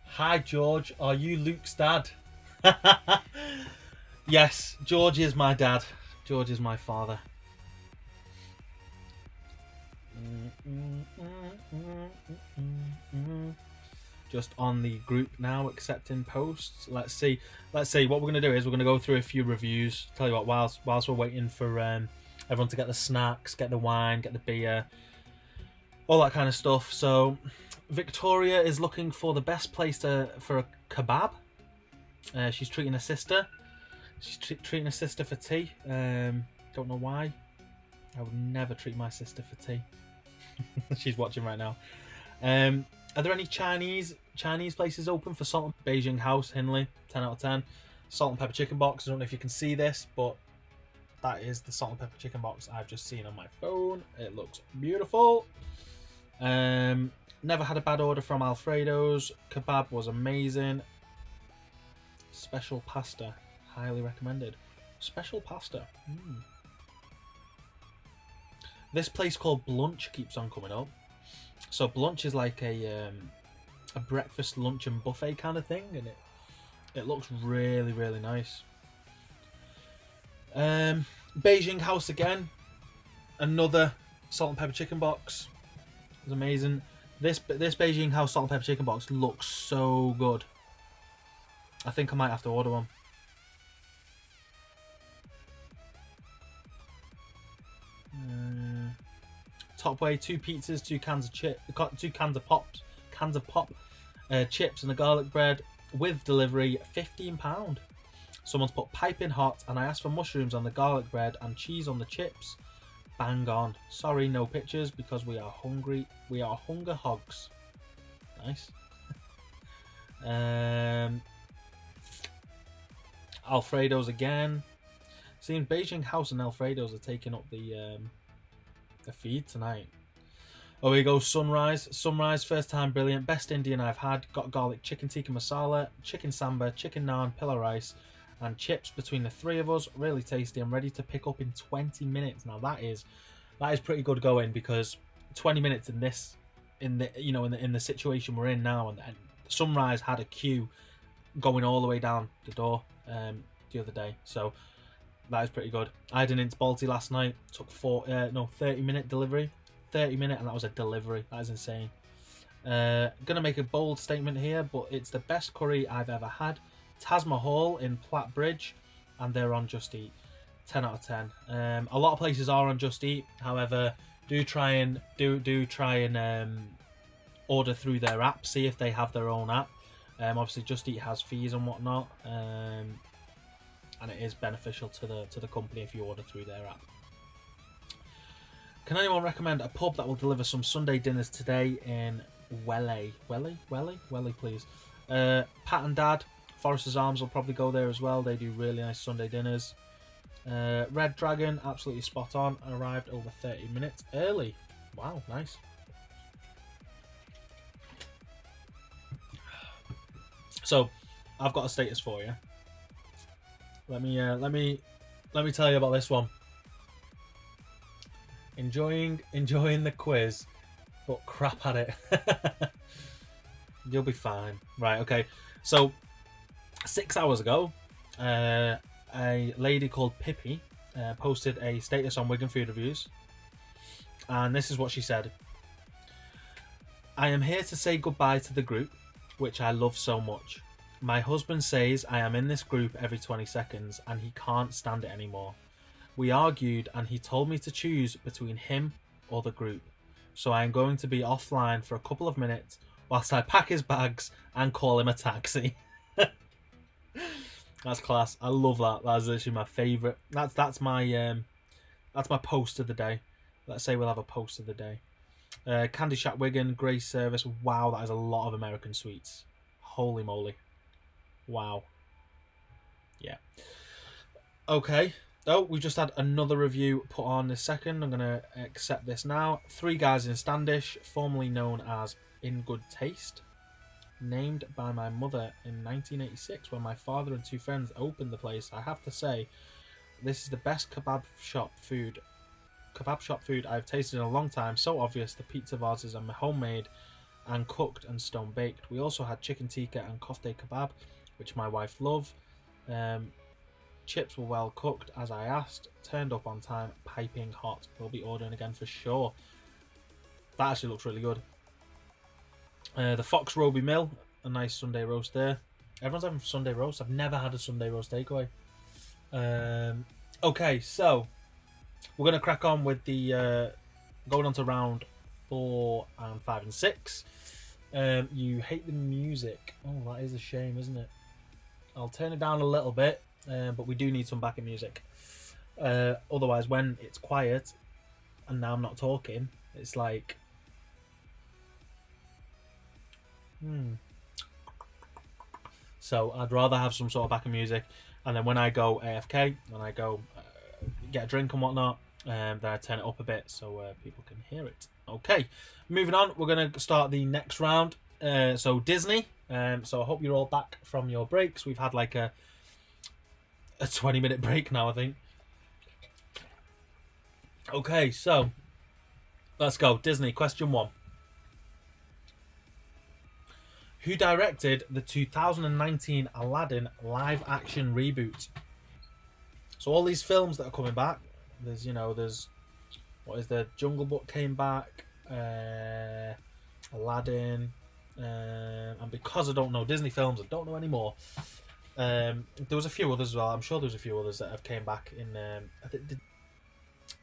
Hi, George. Are you Luke's dad? Yes, George is my dad. George is my father. Just on the group now, accepting posts. Let's see. What we're gonna do is we're gonna go through a few reviews. Tell you what, whilst we're waiting for everyone to get the snacks, get the wine, get the beer, all that kind of stuff. So Victoria is looking for the best place for a kebab. She's treating her sister. She's treating her sister for tea. Don't know why. I would never treat my sister for tea. She's watching right now. Are there any Chinese places open for Salt and Beijing House, Hinley? 10 out of 10. Salt and pepper chicken box. I don't know if you can see this, but that is the salt and pepper chicken box I've just seen on my phone. It looks beautiful. Never had a bad order from Alfredo's. Kebab was amazing. Special pasta, highly recommended. Special pasta. This place called Blunch keeps on coming up. So Blunch is like a breakfast, lunch and buffet kind of thing, and it looks really, really nice. Beijing House again, another salt and pepper chicken box. It was amazing. This Beijing House salt and pepper chicken box looks so good. I think I might have to order one. Topway, 2 pizzas, 2 cans of pop, chips and a garlic bread with delivery, £15. Someone's put piping hot, and I asked for mushrooms on the garlic bread and cheese on the chips. Bang on. Sorry, no pictures because we are hungry. We are hunger hogs. Nice. Alfredo's again. Seems Beijing House and Alfredo's are taking up the feed tonight. Oh, here we go. Sunrise, first time brilliant. Best Indian I've had. Got garlic chicken tikka masala, chicken samba, chicken naan, pilla rice, and chips between the 3 of us. Really tasty and ready to pick up in 20 minutes. Now that is pretty good going, because 20 minutes in the situation we're in now, and Sunrise had a queue going all the way down the door the other day, so that is pretty good. I had an Ints Balti last night. Took 30-minute delivery. 30-minute, and that was a delivery. That is insane. Gonna make a bold statement here, but it's the best curry I've ever had. Taj Mahal in Platt Bridge, and they're on Just Eat. 10 out of 10. A lot of places are on Just Eat. However, do try and order through their app. See if they have their own app. Obviously, Just Eat has fees and whatnot. And it is beneficial to the company if you order through their app. Can anyone recommend a pub that will deliver some Sunday dinners today in Welly, please? Pat and Dad, Foresters Arms will probably go there as well. They do really nice Sunday dinners. Red Dragon, absolutely spot on. Arrived over 30 minutes early. Wow, nice. So, I've got a status for you. Let me tell you about this one. Enjoying the quiz, but crap at it. You'll be fine. Right, okay. So 6 hours ago, a lady called Pippi posted a status on Wigan Food Reviews, and this is what she said. I am here to say goodbye to the group, which I love so much. My husband says I am in this group every 20 seconds and he can't stand it anymore. We argued and he told me to choose between him or the group. So I am going to be offline for a couple of minutes whilst I pack his bags and call him a taxi. That's class. I love that. That's literally my favourite. That's my post of the day. Let's say we'll have a post of the day. Candy Shack Wigan, Grace Service. Wow, that is a lot of American sweets. Holy moly. Wow. Yeah. Okay. Oh, we just had another review put on this second. I'm going to accept this now. 3 Guys in Standish, formerly known as In Good Taste. Named by my mother in 1986 when my father and 2 friends opened the place. I have to say, this is the best kebab shop food I've tasted in a long time. So obvious, the pizza vases are homemade and cooked and stone baked. We also had chicken tikka and kofte kebab, which my wife loved. Chips were well cooked as I asked, turned up on time, piping hot. We'll be ordering again for sure. That actually looks really good. The Fox Roby Mill, a nice Sunday roast there. Everyone's having Sunday roast. I've never had a Sunday roast takeaway. Okay, so we're going to crack on with the going on to round 4 and 5 and 6. You hate the music. Oh, that is a shame, isn't it? I'll turn it down a little bit, but we do need some backing music. Otherwise, when it's quiet and now I'm not talking, it's like... So I'd rather have some sort of backing music, and then when I go AFK and I go get a drink and whatnot, then I turn it up a bit so people can hear it. Okay, moving on, we're going to start the next round. So Disney. So I hope you're all back from your breaks. We've had like a 20-minute break now, I think. Okay, so let's go. Disney, question 1. Who directed the 2019 Aladdin live-action reboot? So all these films that are coming back, there's what is the Jungle Book came back, Aladdin, and because I don't know Disney films, I don't know anymore. There was a few others as well. I'm sure there's a few others that have came back in.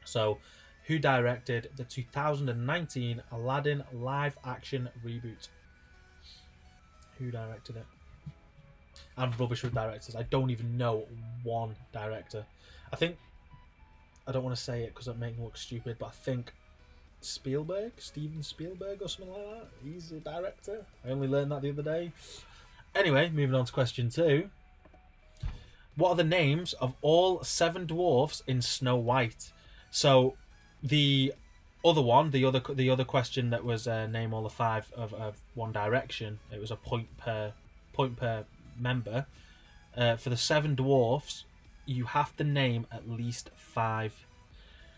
So, who directed the 2019 Aladdin live-action reboot? Who directed it? I'm rubbish with directors. I don't even know one director. I don't want to say it because it makes me look stupid, but I think Steven Spielberg or something like that. He's a director. I only learned that the other day. Anyway, moving on to question 2. What are the names of all 7 dwarfs in Snow White? So, the other one, the other question that was name all the 5 of One Direction. It was a point per member. For the 7 dwarfs, you have to name at least 5.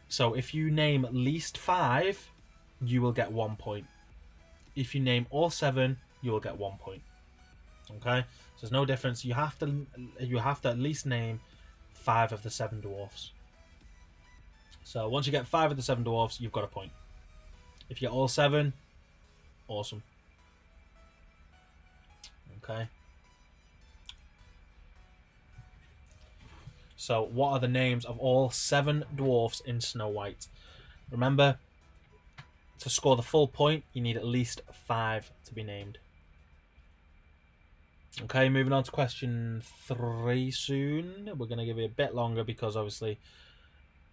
So if you name at least 5, you will get 1 point. If you name all 7, you will get 1 point. Okay, so there's no difference. You have to at least name 5 of the 7 dwarfs. So once you get 5 of the 7 dwarfs, you've got a point. If you get all 7, awesome. Okay. So what are the names of all 7 dwarfs in Snow White? Remember, to score the full point, you need at least 5 to be named. Okay, moving on to question 3 soon. We're going to give it a bit longer because obviously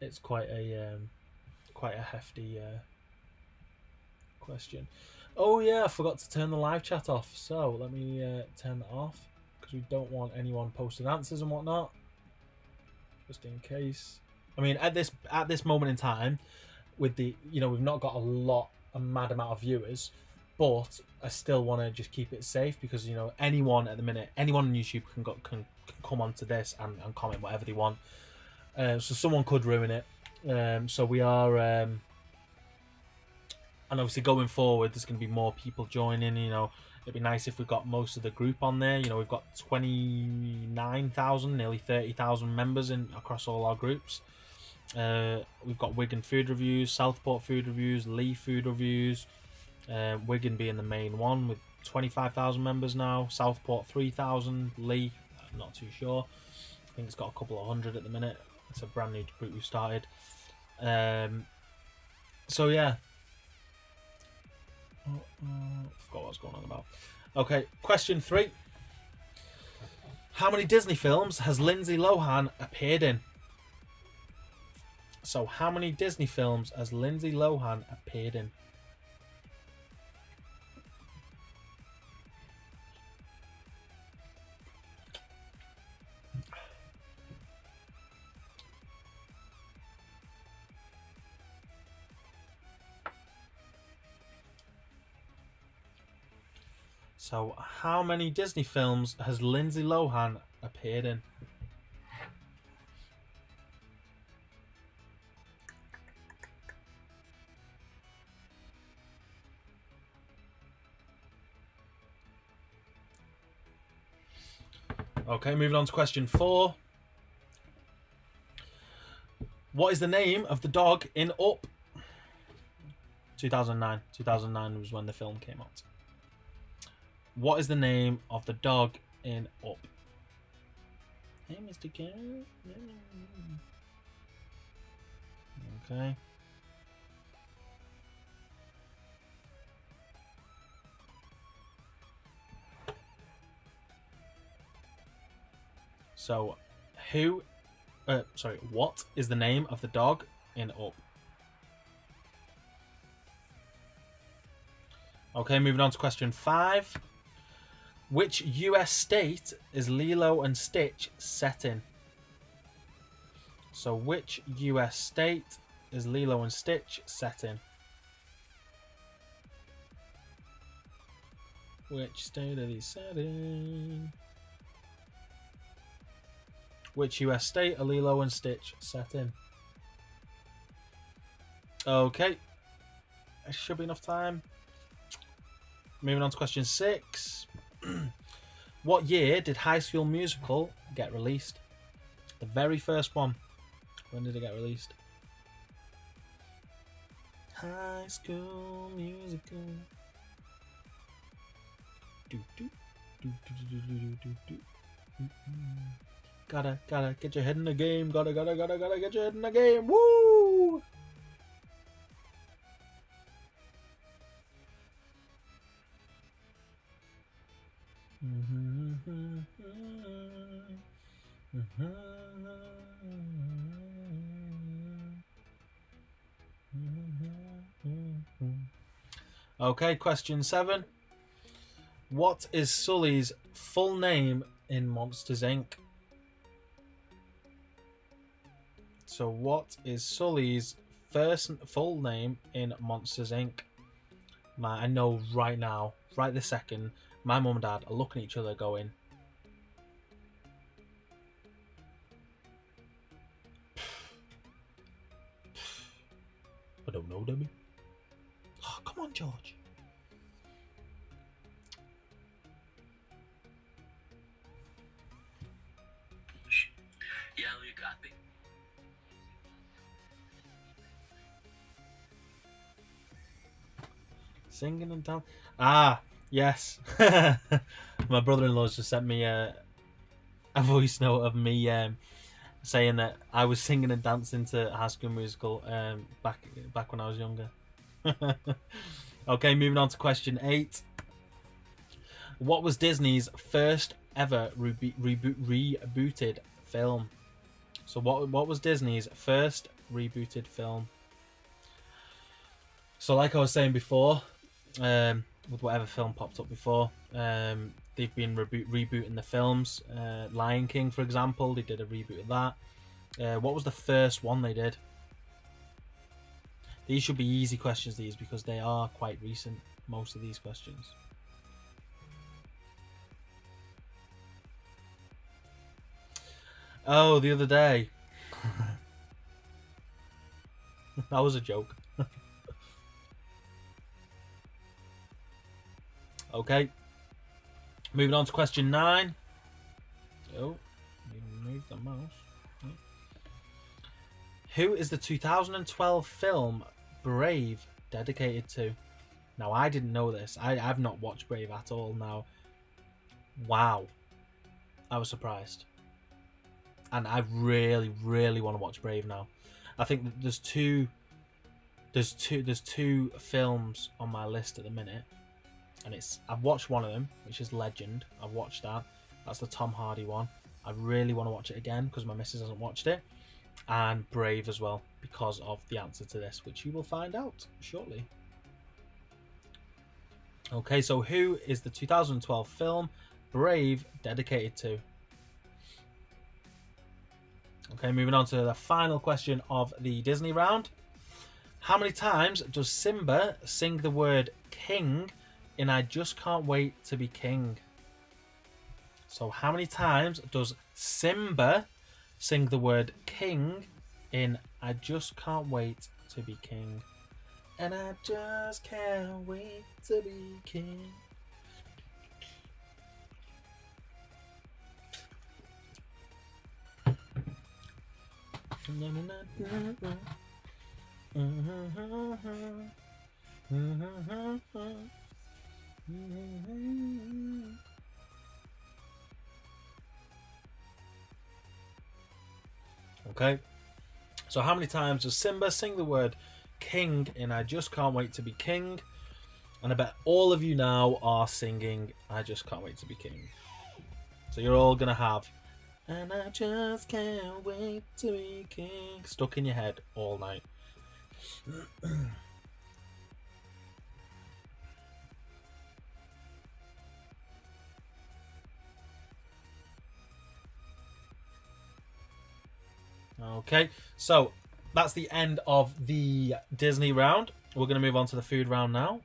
it's quite a hefty question. Oh yeah, I forgot to turn the live chat off. So let me turn that off because we don't want anyone posting answers and whatnot. Just in case. I mean, at this moment in time, with the we've not got a mad amount of viewers, but I still want to just keep it safe because anyone at the minute, anyone on YouTube can come onto this and comment whatever they want. So someone could ruin it. So we are, and obviously going forward, there's going to be more people joining. It'd be nice if we got most of the group on there. We've got 29,000, nearly 30,000 members across all our groups. We've got Wigan food reviews, Southport food reviews, Lee food reviews. Wigan being the main one with 25,000 members now. Southport 3,000. Lee, I'm not too sure. I think it's got a couple of hundred at the minute. It's a brand new group we've started. So yeah. I forgot what I was going on about. Okay, question 3. How many Disney films has Lindsay Lohan appeared in? So how many Disney films has Lindsay Lohan appeared in? So, how many Disney films has Lindsay Lohan appeared in? Okay, moving on to question 4. What is the name of the dog in Up? 2009. 2009 was when the film came out. What is the name of the dog in Up? Hey, Mr. Carrot. Okay. So, what is the name of the dog in Up? Okay, moving on to question 5. Which US state is Lilo and Stitch set in? So, which US state is Lilo and Stitch set in? Which state are these set in? Which US state are Lilo and Stitch set in? Okay. There should be enough time. Moving on to question 6. What year did High School Musical get released? The very first one. When did it get released? High School Musical. Gotta get your head in the game. Gotta get your head in the game. Woo! Okay, question 7. What is Sully's full name in Monsters, Inc.? So what is Sully's full name in Monsters, Inc.? Man, I know right now, right this second, my mum and dad are looking at each other going, I don't know, Debbie. Oh, come on, George. Yeah, Luke, I think. Singing and dancing. Ah, yes. My brother-in-law's just sent me a voice note of me saying that I was singing and dancing to High School Musical back when I was younger. Okay, moving on to question 8. What was Disney's first ever rebooted film? So what was Disney's first rebooted film? So like I was saying before, with whatever film popped up before, they've been rebooting the films. Lion King, for example, they did a reboot of that. What was the first one they did? These should be easy questions, these, because they are quite recent, most of these questions. Oh, the other day. That was a joke. Okay. Moving on to question 9. Oh, move the mouse. Who is the 2012 film Brave dedicated to? Now, I didn't know this. I've not watched Brave at all now. Wow. I was surprised. And I really, really want to watch Brave now. I think there's two films on my list at the minute. And I've watched one of them, which is Legend. I've watched that. That's the Tom Hardy one. I really want to watch it again because my missus hasn't watched it. And Brave as well, because of the answer to this, which you will find out shortly. Okay, so who is the 2012 film Brave dedicated to? Okay, moving on to the final question of the Disney round. How many times does Simba sing the word king in I Just Can't Wait to Be King? So how many times does Simba sing the word king in I Just Can't Wait to Be King? And I just can't wait to be king. Okay. So how many times does Simba sing the word king in I Just Can't Wait to Be King? And I bet all of you now are singing I Just Can't Wait to Be King. So you're all going to have and I just can't wait to be king stuck in your head all night. Okay, so that's the end of the Disney round. We're going to move on to the food round now.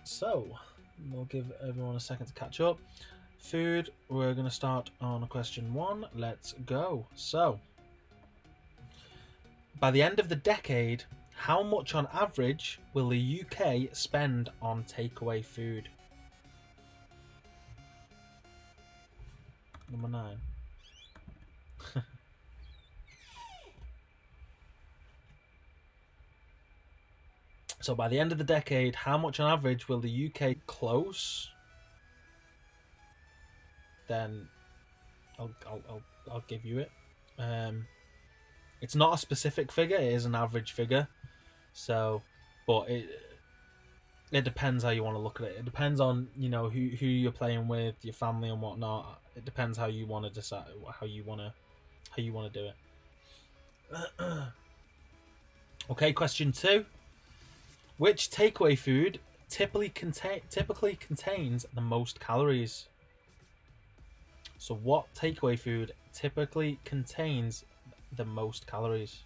So we'll give everyone a second to catch up. Food, we're going to start on question 1. Let's go. So, by the end of the decade, how much on average will the UK spend on takeaway food? Number 9. So by the end of the decade, how much on average will the UK close? Then I'll give you it. It's not a specific figure; it is an average figure. So, but it depends how you want to look at it. It depends on who you're playing with, your family and whatnot. It depends how you want to decide how you want to do it. Okay, question 2. Which takeaway food typically contains the most calories? So what takeaway food typically contains the most calories?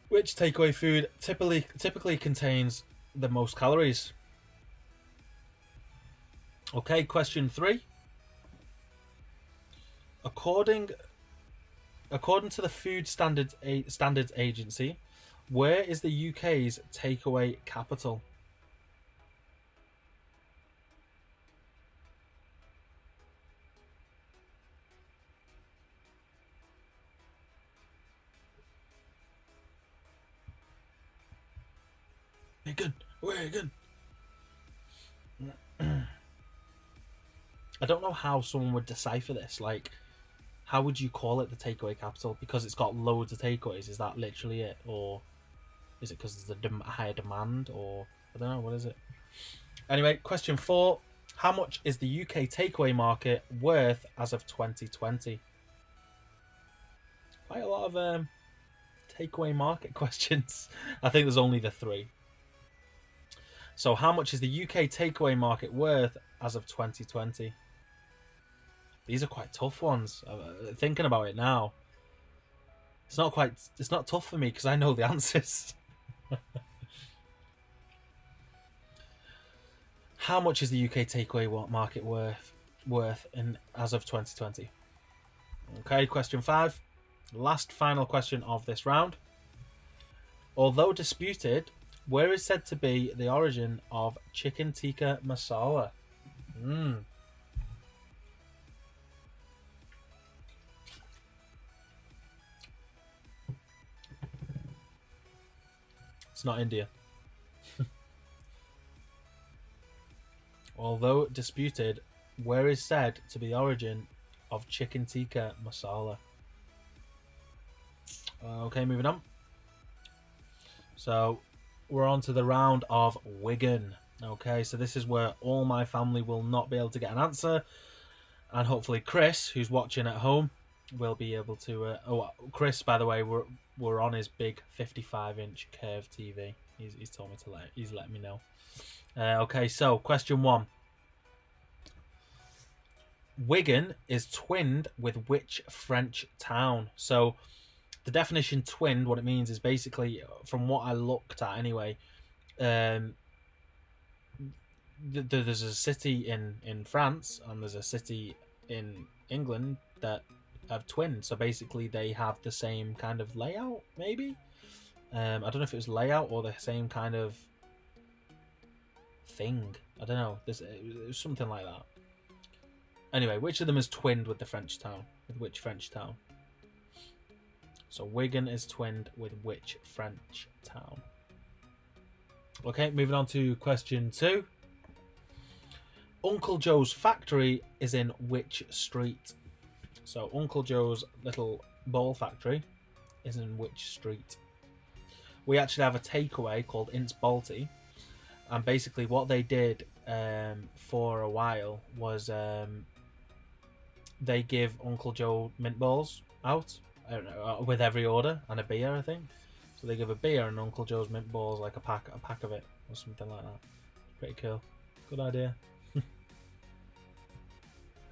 Which takeaway food typically contains the most calories? Okay, question 3. According to the Food Standards Agency, where is the UK's takeaway capital? Wigan. I don't know how someone would decipher this. Like, how would you call it the takeaway capital? Because it's got loads of takeaways. Is that literally it, or is it because there's a higher demand, or I don't know. What is it? Anyway, question 4: how much is the UK takeaway market worth as of 2020? Quite a lot of takeaway market questions. I think there's only the 3. So, how much is the UK takeaway market worth as of 2020? These are quite tough ones. Thinking about it now, it's not tough for me because I know the answers. How much is the UK takeaway market worth in as of 2020? Okay, question 5. Last final question of this round. Although disputed, where is said to be the origin of chicken tikka masala? It's not India. Although disputed, where is said to be the origin of chicken tikka masala? Okay, moving on. So we're on to the round of Wigan. Okay, so this is where all my family will not be able to get an answer, and hopefully Chris, who's watching at home, will be able to. Chris, by the way, we're on his big 55-inch curved TV. He's told me to he's let me know. Okay, so question 1. Wigan is twinned with which French town? So the definition twinned, what it means is basically, from what I looked at anyway, there's a city in France and there's a city in England that have twinned. So basically they have the same kind of layout, maybe? I don't know if it was layout or the same kind of thing. I don't know. It was something like that. Anyway, which of them is twinned with the French town? With which French town? So Wigan is twinned with which French town? Okay, moving on to question 2. Uncle Joe's factory is in which street? So Uncle Joe's little ball factory is in which street? We actually have a takeaway called Ince Balti, and basically what they did for a while was they give Uncle Joe mint balls out, I don't know, with every order, and a beer, I think. So they give a beer and Uncle Joe's mint balls, like a pack of it or something like that. Pretty cool. Good idea.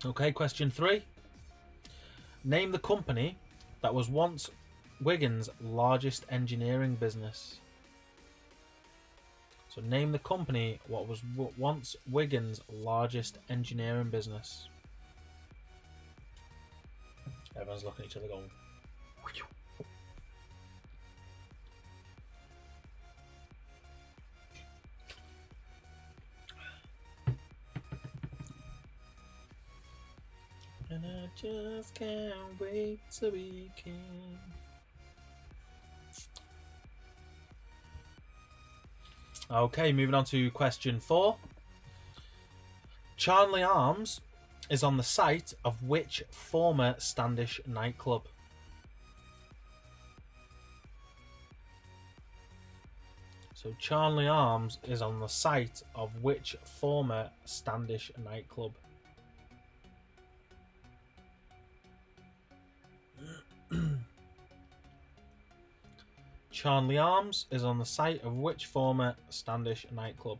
Okay, question 3. Name the company that was once Wigan's largest engineering business. So name the company what was once Wigan's largest engineering business. Everyone's looking at each other going. And I just can't wait till we can. Okay, moving on to question 4. Charnley Arms is on the site of which former Standish nightclub? So Charnley Arms is on the site of which former Standish nightclub? Charnley Arms is on the site of which former Standish nightclub?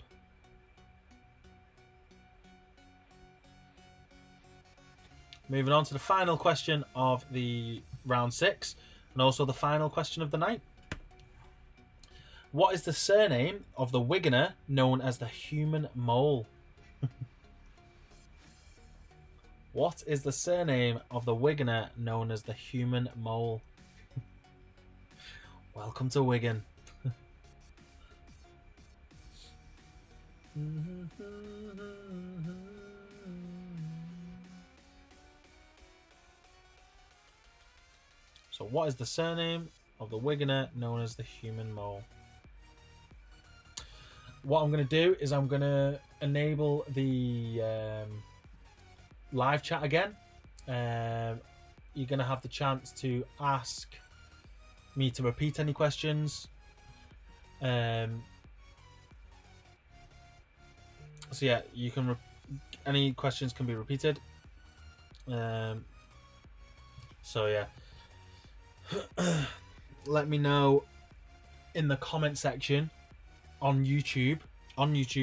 Moving on to the final question of the round 6, and also the final question of the night. What is the surname of the Wiganer known as the Human Mole? What is the surname of the Wiganer known as the Human Mole? Welcome to Wigan. So what is the surname of the Wiganer known as the Human Mole? What I'm going to do is I'm going to enable the live chat again. You're going to have the chance to ask me to repeat any questions. So yeah, you can any questions can be repeated. So yeah, let me know in the comment section on YouTube,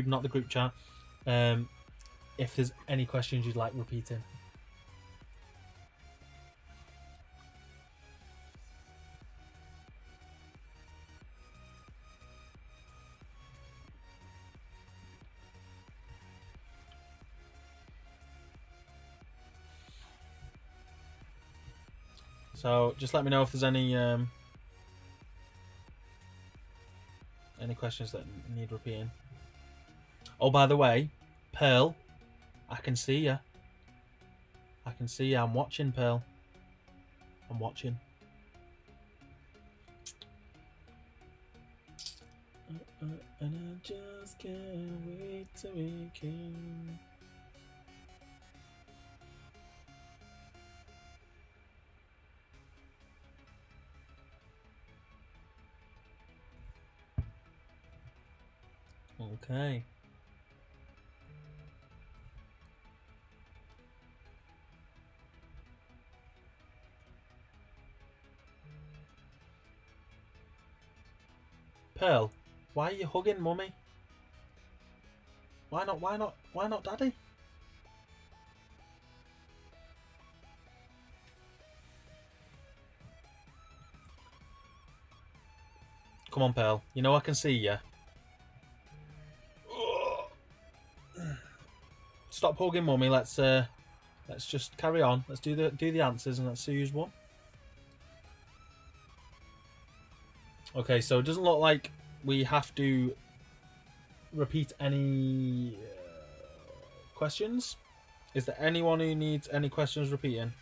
not the group chat, if there's any questions you'd like repeating. So just let me know if there's any questions that need repeating. Oh, by the way, Pearl, I can see you. I can see you. I'm watching, Pearl. I'm watching. And I just can't wait till we can. Okay. Pearl, why are you hugging Mummy? Why not Daddy? Come on, Pearl. You know I can see you. Stop hugging Mummy. Let's just carry on. Let's do the answers and let's see who's won. Okay, so it doesn't look like we have to repeat any questions? Is there anyone who needs any questions repeating?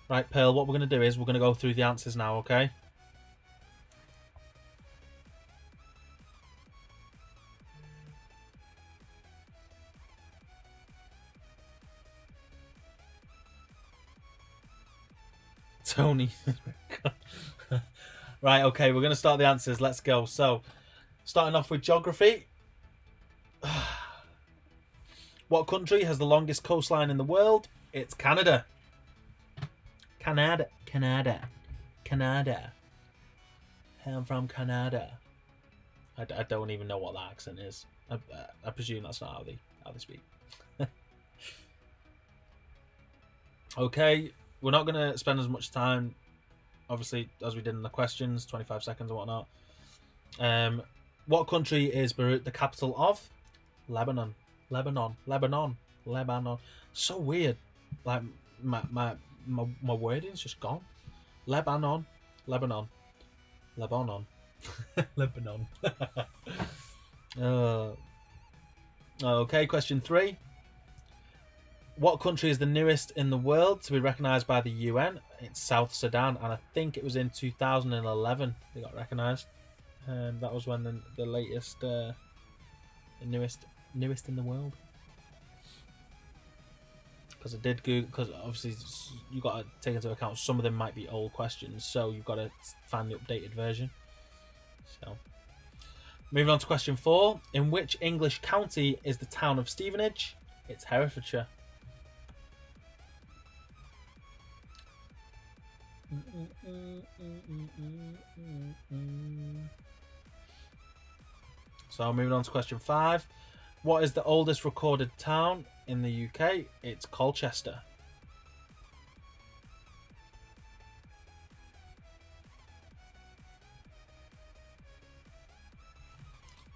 Right, Pearl, what we're going to do is we're going to go through the answers now, okay? Tony. Right, okay, we're going to start the answers. Let's go. So, starting off with geography. What country has the longest coastline in the world? It's Canada. Canada. I'm from Canada. I don't even know what that accent is. I presume that's not how they speak. Okay, we're not going to spend as much time, obviously, as we did in the questions, 25 seconds and whatnot. What country is Beirut the capital of? Lebanon. So weird. Like, my wording's just gone. Lebanon. Lebanon. Okay, question 3. What country is the newest in the world to be recognised by the UN? It's South Sudan, and I think it was in 2011 they got recognised. That was when the latest, the newest in the world. Because I did Google, because obviously you got to take into account some of them might be old questions, so you've got to find the updated version. So, moving on to question 4. In which English county is the town of Stevenage? It's Herefordshire. So moving on to question 5. What is the oldest recorded town in the UK? It's Colchester.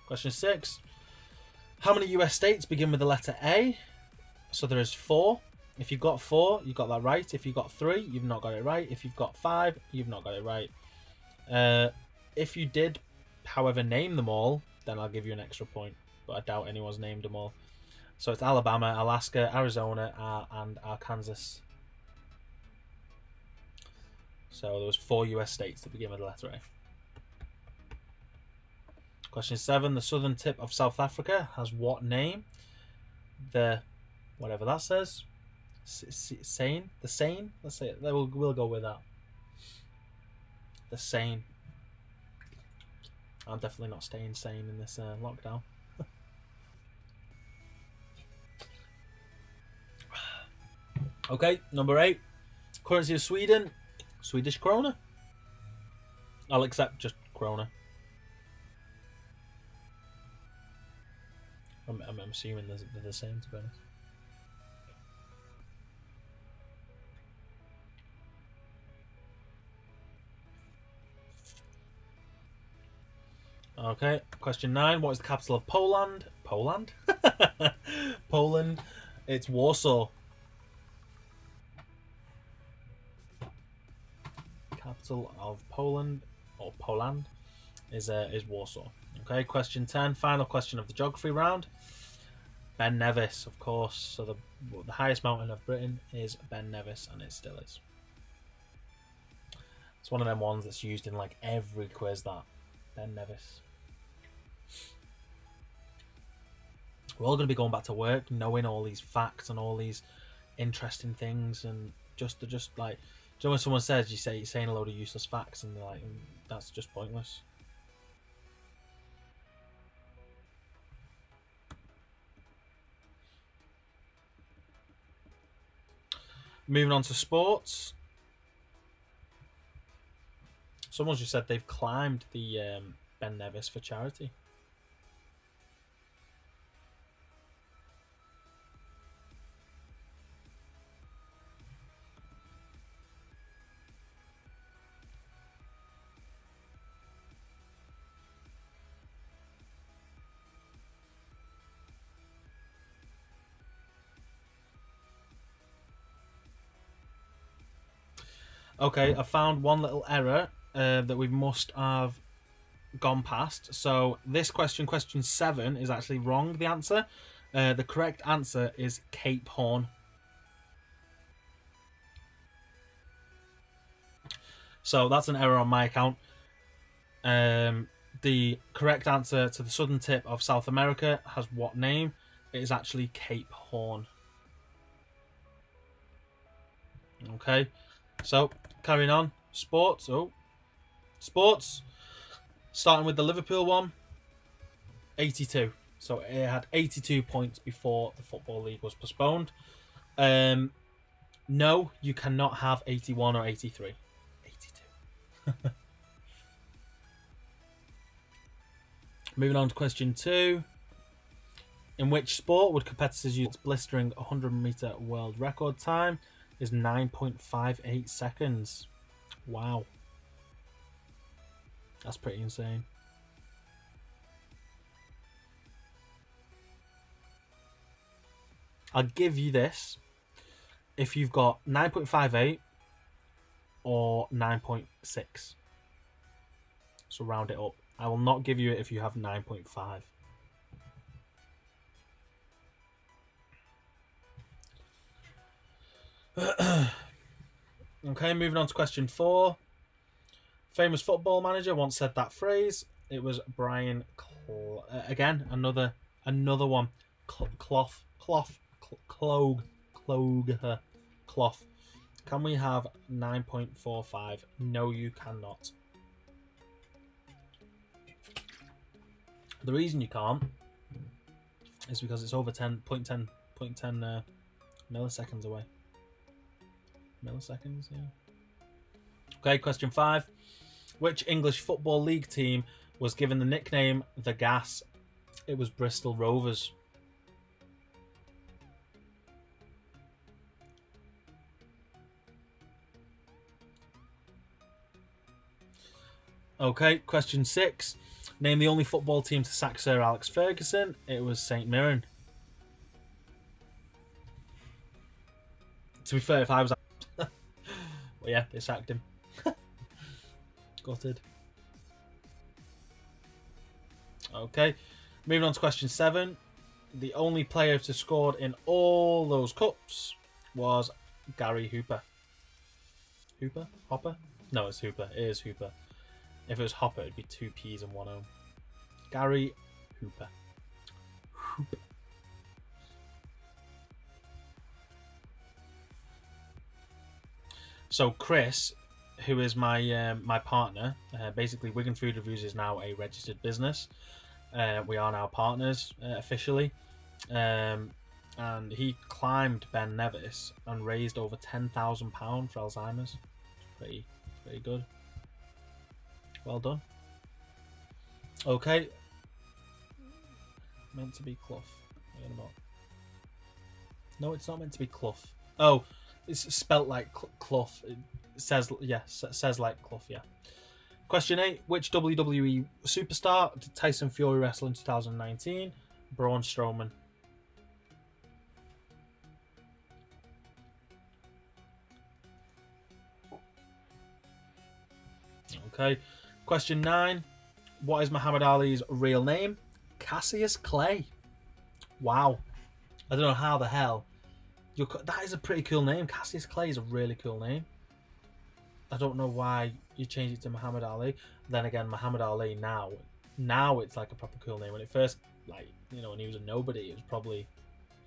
Question 6. How many US states begin with the letter A? So there is 4. If you've got 4, you got that right. If you've got 3, you've not got it right. If you've got 5, you've not got it right. If you did, however, name them all, then I'll give you an extra point. But I doubt anyone's named them all. So it's Alabama, Alaska, Arizona, and Arkansas. So there was 4 US states that begin with the letter A. Question 7. The southern tip of South Africa has what name? The, whatever that says. Seine? The Seine? Let's say it. We'll go with that. The Seine. I'm definitely not staying sane in this lockdown. Okay, number 8. Currency of Sweden. Swedish krona. I'll accept just krona. I'm assuming they're the same, to be honest. Okay, question 9. What is the capital of Poland? Poland? Poland. It's Warsaw. Capital of Poland, or Poland, is Warsaw. Okay, question 10. Final question of the geography round. Ben Nevis, of course. So the highest mountain of Britain is Ben Nevis, and it still is. It's one of them ones that's used in like every quiz, that Ben Nevis. We're all going to be going back to work knowing all these facts and all these interesting things, and just like, do you know when someone says you're saying a load of useless facts, and they're like, that's just pointless. Moving on to sports. Someone's just said they've climbed the Ben Nevis for charity. Okay, I found one little error that we must have gone past. So this question 7, is actually wrong, the answer. The correct answer is Cape Horn. So that's an error on my account. The correct answer to the southern tip of South America has what name? It is actually Cape Horn. Okay, so carrying on. Sports. Sports. Starting with the Liverpool one. 82. So it had 82 points before the Football League was postponed. No, you cannot have 81 or 83. 82. Moving on to question 2. In which sport would competitors use blistering 100-meter world record time is 9.58 seconds? Wow. That's pretty insane. I'll give you this if you've got 9.58 or 9.6. So round it up. I will not give you it if you have 9.5. Okay, moving on to question 4. Famous football manager once said that phrase. It was Brian again, another one. Clough. Can we have 9.45? No, you cannot. The reason you can't is because it's over 10.10 milliseconds away. Milliseconds, yeah. Okay, question 5. Which English Football League team was given the nickname The Gas? It was Bristol Rovers. Okay, question 6. Name the only football team to sack Sir Alex Ferguson. It was St Mirren. To be fair, if I was... well, yeah, they sacked him. Gutted. Okay, moving on to question 7. The only player to scored in all those cups was Gary Hooper. Hooper? Hopper? No, it's Hooper. It is Hooper. If it was Hopper, it'd be 2 P's and 1 O. Gary Hooper. Hooper. So Chris, who is my my partner, basically Wigan Food Reviews is now a registered business. We are now partners officially, and he climbed Ben Nevis and raised over £10,000 for Alzheimer's. Pretty good. Well done. Okay. Meant to be Clough. No, it's not meant to be Clough. Oh, it's spelt like Clough. It says like Clough, yeah. Question 8. Which WWE superstar did Tyson Fury wrestle in 2019? Braun Strowman. Okay. Question 9. What is Muhammad Ali's real name? Cassius Clay. Wow. I don't know how the hell. That is a pretty cool name. Cassius Clay is a really cool name. I don't know why you changed it to Muhammad Ali. Then again, Muhammad Ali now it's like a proper cool name. When it first, when he was a nobody, it was probably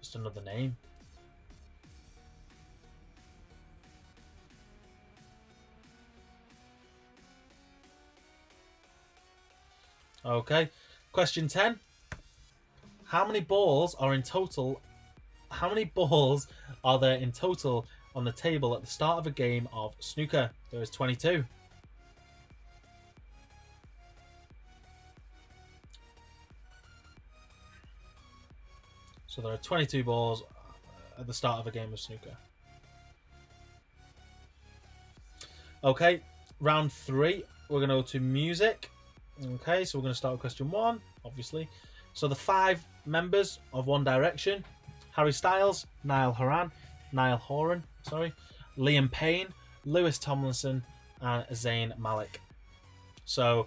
just another name. Okay. Question 10. How many balls are there in total on the table at the start of a game of snooker? There is 22. So there are 22 balls at the start of a game of snooker. Okay, round 3. We're going to go to music. Okay, so we're going to start with question 1, obviously. So the 5 members of One Direction: Harry Styles, Niall Horan, Liam Payne, Lewis Tomlinson, and Zayn Malik. So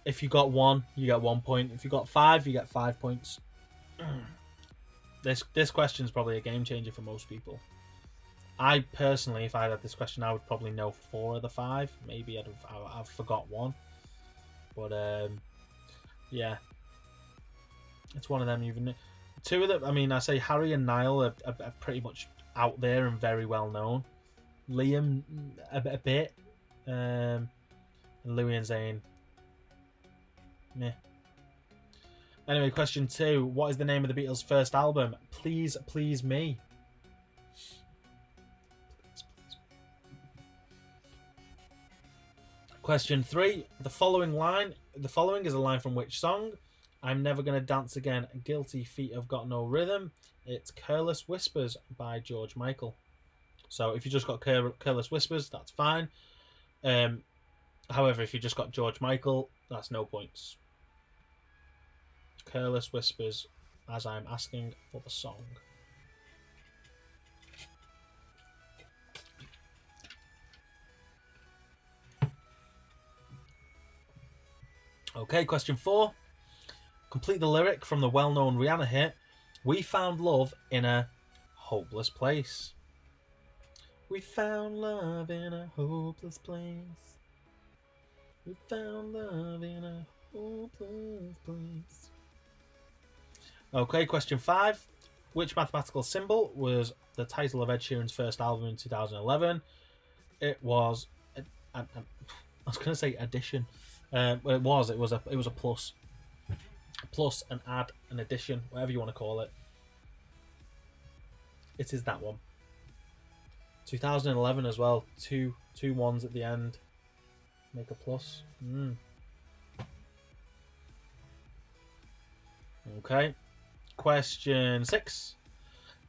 if you got 1, you get 1 point. If you got 5, you get 5 points. This question is probably a game changer for most people. I personally, if I had this question, I would probably know 4 of the 5. Maybe I've forgot 1. But yeah, it's one of them. Even 2 of them. I mean, I say Harry and Niall are pretty much out there and very well known. Liam a bit. And Louis and Zayn. Meh. Anyway, question 2. What is the name of the Beatles' first album? Please Please Me. Question 3. The following is a line from which song? I'm Never Gonna Dance Again. Guilty Feet Have Got No Rhythm. It's Careless Whispers by George Michael. So if you just got Careless Whispers, that's fine. However, if you just got George Michael, that's no points. Careless Whispers, as I'm asking for the song. Okay, question 4. Complete the lyric from the well-known Rihanna hit, We Found Love in a Hopeless Place. We found love in a hopeless place. We found love in a hopeless place. Okay, question 5. Which mathematical symbol was the title of Ed Sheeran's first album in 2011? It was... I was going to say addition. Well, it was a plus. Plus, an add, an addition, whatever you want to call it. It is that one. 2011 as well. Two ones at the end. Make a plus. Okay. Question 6.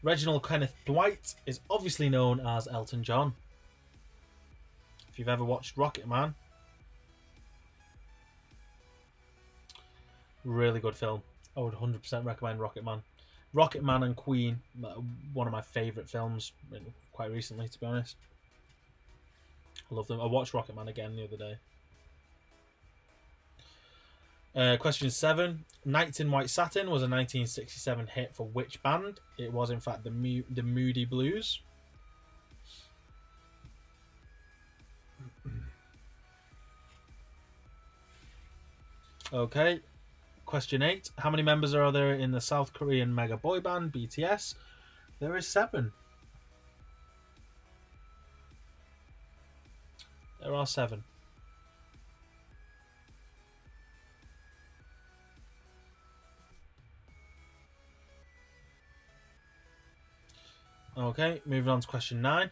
Reginald Kenneth Dwight is obviously known as Elton John. If you've ever watched Rocket Man, really good film. I would 100% recommend Rocket Man. Rocket Man and Queen, one of my favourite films quite recently, to be honest. I love them. I watched Rocket Man again the other day. Question 7. Nights in White Satin was a 1967 hit for which band? It was, in fact, the Moody Blues. Okay. Question 8. How many members are there in the South Korean mega boy band BTS? There is 7. There are 7. Okay, moving on to question 9.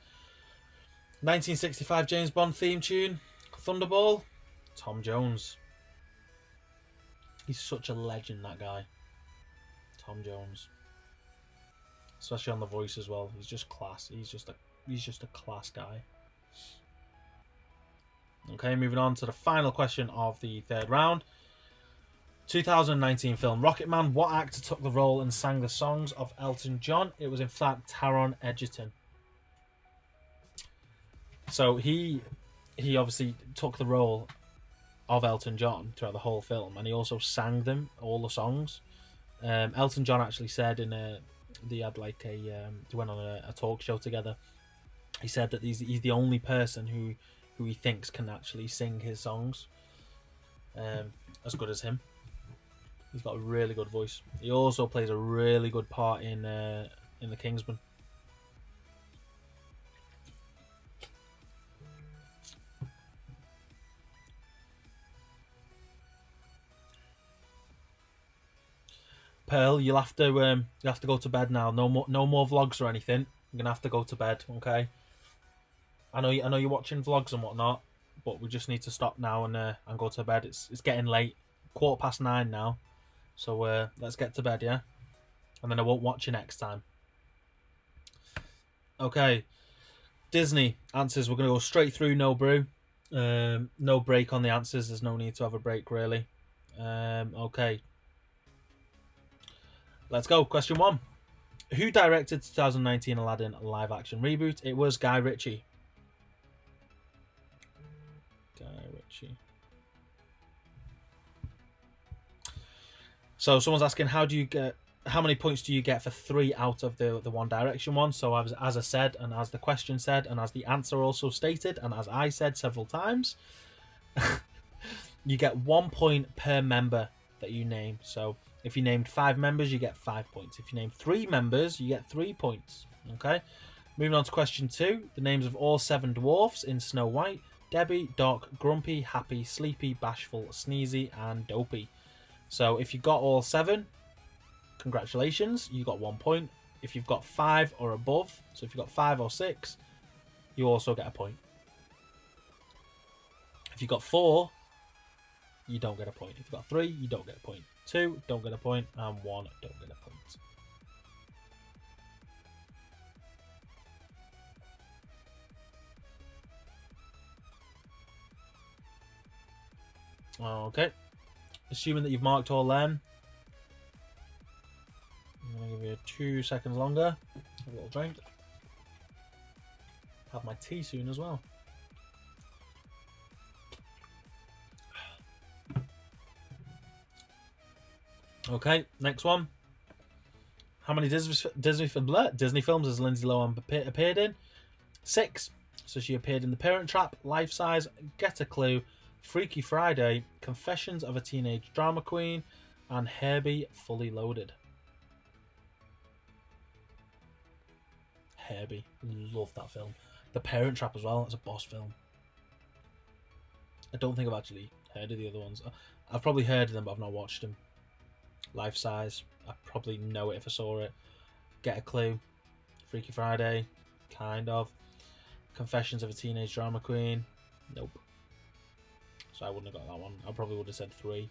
1965 James Bond theme tune, Thunderball, Tom Jones. He's such a legend, that guy. Tom Jones. Especially on the voice as well. He's just class. He's just a class guy. Okay, moving on to the final question of the third round. 2019 film Rocket Man. What actor took the role and sang the songs of Elton John? It was, in fact, Taron Egerton. So he obviously took the role of Elton John throughout the whole film, and he also sang them, all the songs. Elton John actually said they had like they went on a talk show together. He said that he's the only person who he thinks can actually sing his songs as good as him. He's got a really good voice. He also plays a really good part in The Kingsman. Pearl, you'll have to go to bed now. No more vlogs or anything. You're gonna have to go to bed, okay? I know you're watching vlogs and whatnot, but we just need to stop now and go to bed. It's getting late, 9:15 now. So let's get to bed, yeah? And then I won't watch you next time. Okay. Disney answers. We're going to go straight through, no brew. No break on the answers. There's no need to have a break, really. Okay. Let's go. Question 1. Who directed 2019 Aladdin live-action reboot? It was Guy Ritchie. Archie. So someone's asking, how many points do you get for 3 out of the One Direction one? So as I said, and as the question said, and as the answer also stated, and as I said several times, you get 1 point per member that you name. So if you named 5 members, you get 5 points. If you named 3 members, you get 3 points. Okay. Moving on to question 2. The names of all 7 dwarfs in Snow White: Debbie, Doc, Grumpy, Happy, Sleepy, Bashful, Sneezy, and Dopey. So if you got all 7, congratulations, you got 1 point. If you've got 5 or above, so if you've got 5 or 6, you also get a point. If you've got 4, you don't get a point. If you've got 3, you don't get a point. 2, don't get a point. And 1, don't get a point. Okay. Assuming that you've marked all them, I'm going to give you 2 seconds longer. Have a little drink. Have my tea soon as well. Okay, next one. How many Disney films has Lindsay Lohan appeared in? 6. So she appeared in The Parent Trap, Life Size, Get a Clue, Freaky Friday, Confessions of a Teenage Drama Queen, and Herbie Fully Loaded. Herbie, love that film. The Parent Trap as well, that's a boss film. I don't think I've actually heard of the other ones. I've probably heard of them, but I've not watched them. Life Size, I probably know it if I saw it. Get a Clue, Freaky Friday, kind of. Confessions of a Teenage Drama Queen, nope. So I wouldn't have got that one. I probably would have said 3.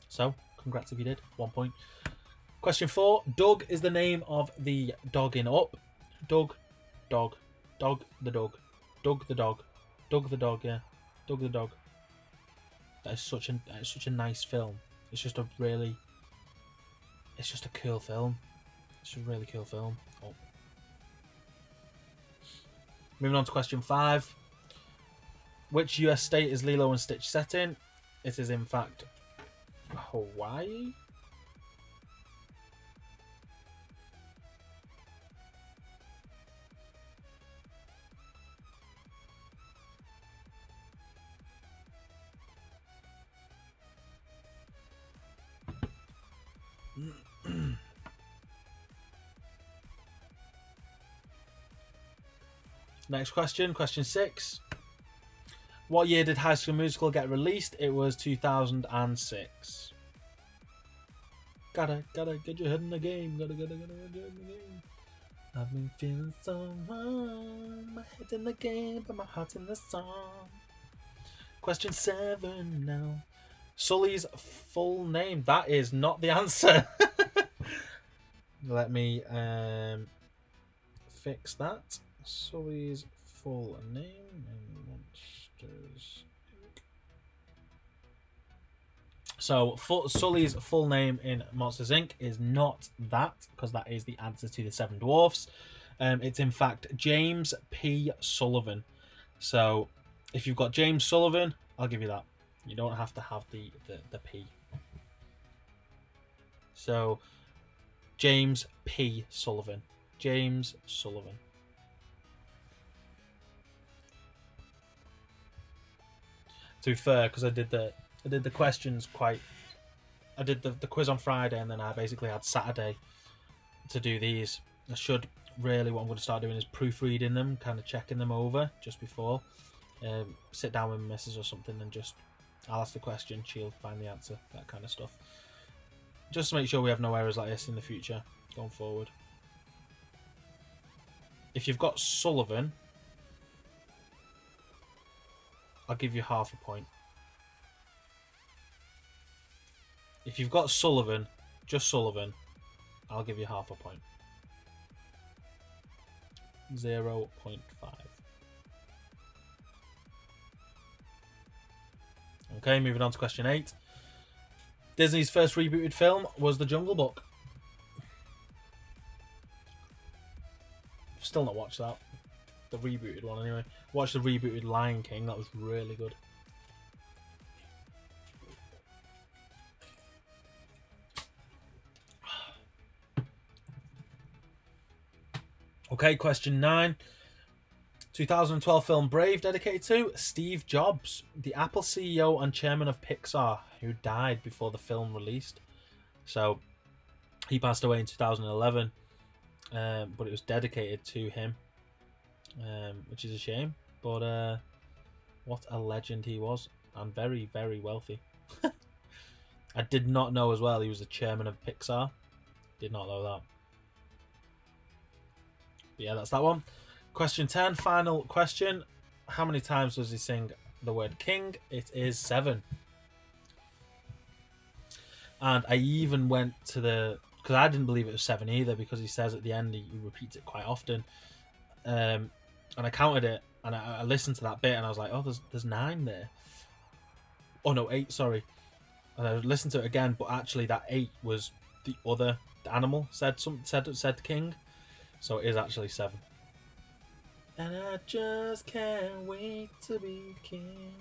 So, congrats if you did. 1 point. Question 4. Doug is the name of the dog in Up. Doug, dog, dog the dog, Doug the dog, Doug the dog, yeah, Doug the dog. That is such a nice film. It's just a cool film. It's a really cool film. Oh. Moving on to question 5. Which US state is Lilo and Stitch set in? It is in fact Hawaii. Next question, question 6. What year did High School Musical get released? It was 2006. Gotta get your head in the game. Gotta get your head in the game. I've been feeling so wrong. My head's in the game, but my heart's in the song. Question 7 now. Sully's full name. That is not the answer. Let me fix that. Sully's full name in Monsters Inc. So Sully's full name in Monsters Inc. is not that, because that is the answer to the 7 dwarfs. It's in fact James P. Sullivan. So if you've got James Sullivan, I'll give you that. You don't have to have the P. So James P. Sullivan. James Sullivan. To be fair, because I did the questions quite. I did the quiz on Friday, and then I basically had Saturday to do these. I should really, what I'm going to start doing is proofreading them, kind of checking them over just before. Sit down with my missus or something, and just I'll ask the question, she'll find the answer, that kind of stuff. Just to make sure we have no errors like this in the future going forward. If you've got Sullivan, I'll give you half a point. If you've got Sullivan, just Sullivan, I'll give you half a point. 0.5. Okay, moving on to question 8. Disney's first rebooted film was The Jungle Book. Still not watched that. The rebooted one, anyway. Watch the rebooted Lion King. That was really good. Okay, question 9. 2012 film Brave dedicated to Steve Jobs, the Apple CEO and chairman of Pixar, who died before the film released. So he passed away in 2011, but it was dedicated to him, which is a shame. But what a legend he was, and very, very wealthy. I did not know as well he was the chairman of Pixar. Did not know that. But yeah, that's that one. Question 10, final question. How many times does he sing the word king? It is 7. And I even went to the... Because I didn't believe it was 7 either, because he says at the end, he repeats it quite often. And I counted it, and I listened to that bit, and I was like, oh, there's 9 there. Oh, no, 8, sorry. And I listened to it again, but actually that 8 was the other animal said king. So it is actually 7. And I just can't wait to be king.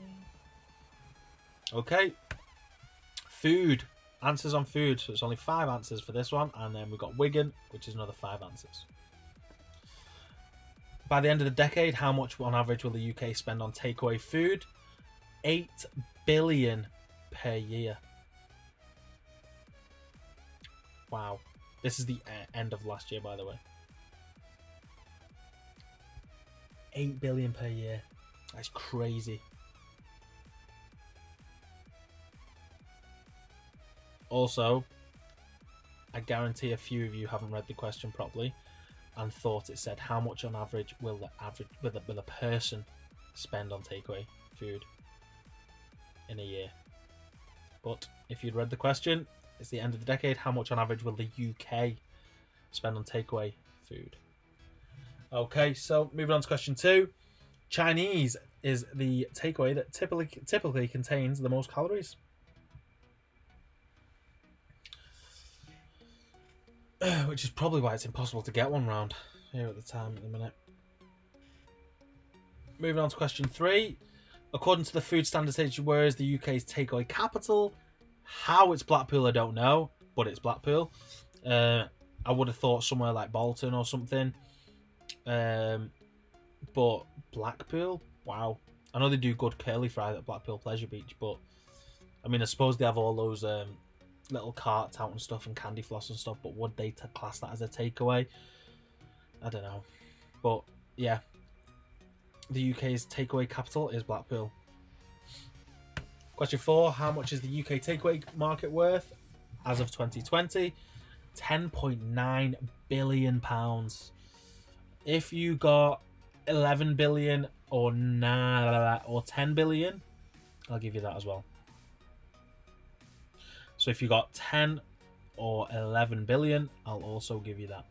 Okay. Food. Answers on food. So it's only 5 answers for this one. And then we've got Wigan, which is another 5 answers. By the end of the decade, how much on average will the UK spend on takeaway food? 8 billion per year. Wow. This is the end of last year, by the way. 8 billion per year. That's crazy. Also, I guarantee a few of you haven't read the question properly and thought it said how much on average will a person spend on takeaway food in a year. But if you'd read the question, it's the end of the decade. How much on average will the UK spend on takeaway food? Okay, so moving on to question 2. Chinese is the takeaway that typically contains the most calories. Which is probably why it's impossible to get one round here at the time at the minute. Moving on to question 3. According to the Food Standards Agency, where is the UK's takeaway capital? How it's Blackpool, I don't know, but it's Blackpool. I would have thought somewhere like Bolton or something. But Blackpool? Wow. I know they do good curly fries at Blackpool Pleasure Beach, but I mean, I suppose they have all those little carts out and stuff and candy floss and stuff, but would they class that as a takeaway? I don't know. But yeah, the UK's takeaway capital is Blackpool. Question 4. How much is the UK takeaway market worth as of 2020? £10.9 billion. If you got 11 billion or 10 billion, I'll give you that as well. So if you got 10 or 11 billion, I'll also give you that.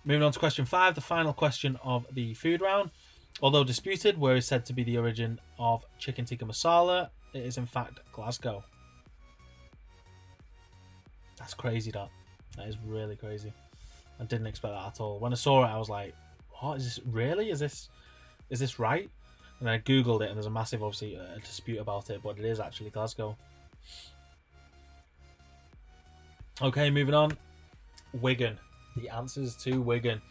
Moving on to question 5, the final question of the food round. Although disputed, where is said to be the origin of chicken tikka masala, it is in fact Glasgow. That's crazy, that. That is really crazy. I didn't expect that at all. When I saw it, I was like, what is this? Really? Is this right? And I googled it, and there's a massive, obviously, dispute about it, but it is actually Glasgow. Okay, moving on. Wigan. The answers to Wigan.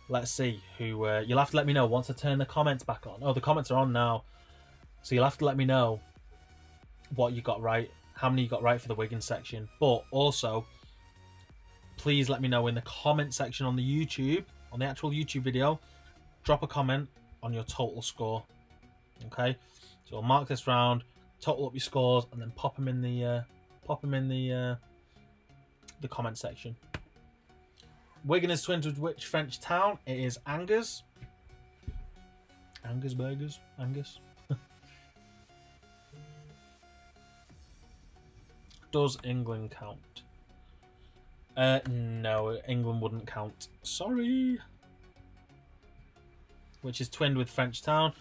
Let's see who. You'll have to let me know once I turn the comments back on. Oh, the comments are on now, so you'll have to let me know what you got right, how many you got right for the Wigan section. But also, please let me know in the comment section on the YouTube, on the actual YouTube video. Drop a comment on your total score. Okay, so I'll mark this round, total up your scores, and then pop them in the comment section. Wigan is twinned with which French town? It is Angers. Angers Burgers? Angus? Does England count? No, England wouldn't count. Sorry. Which is twinned with French town.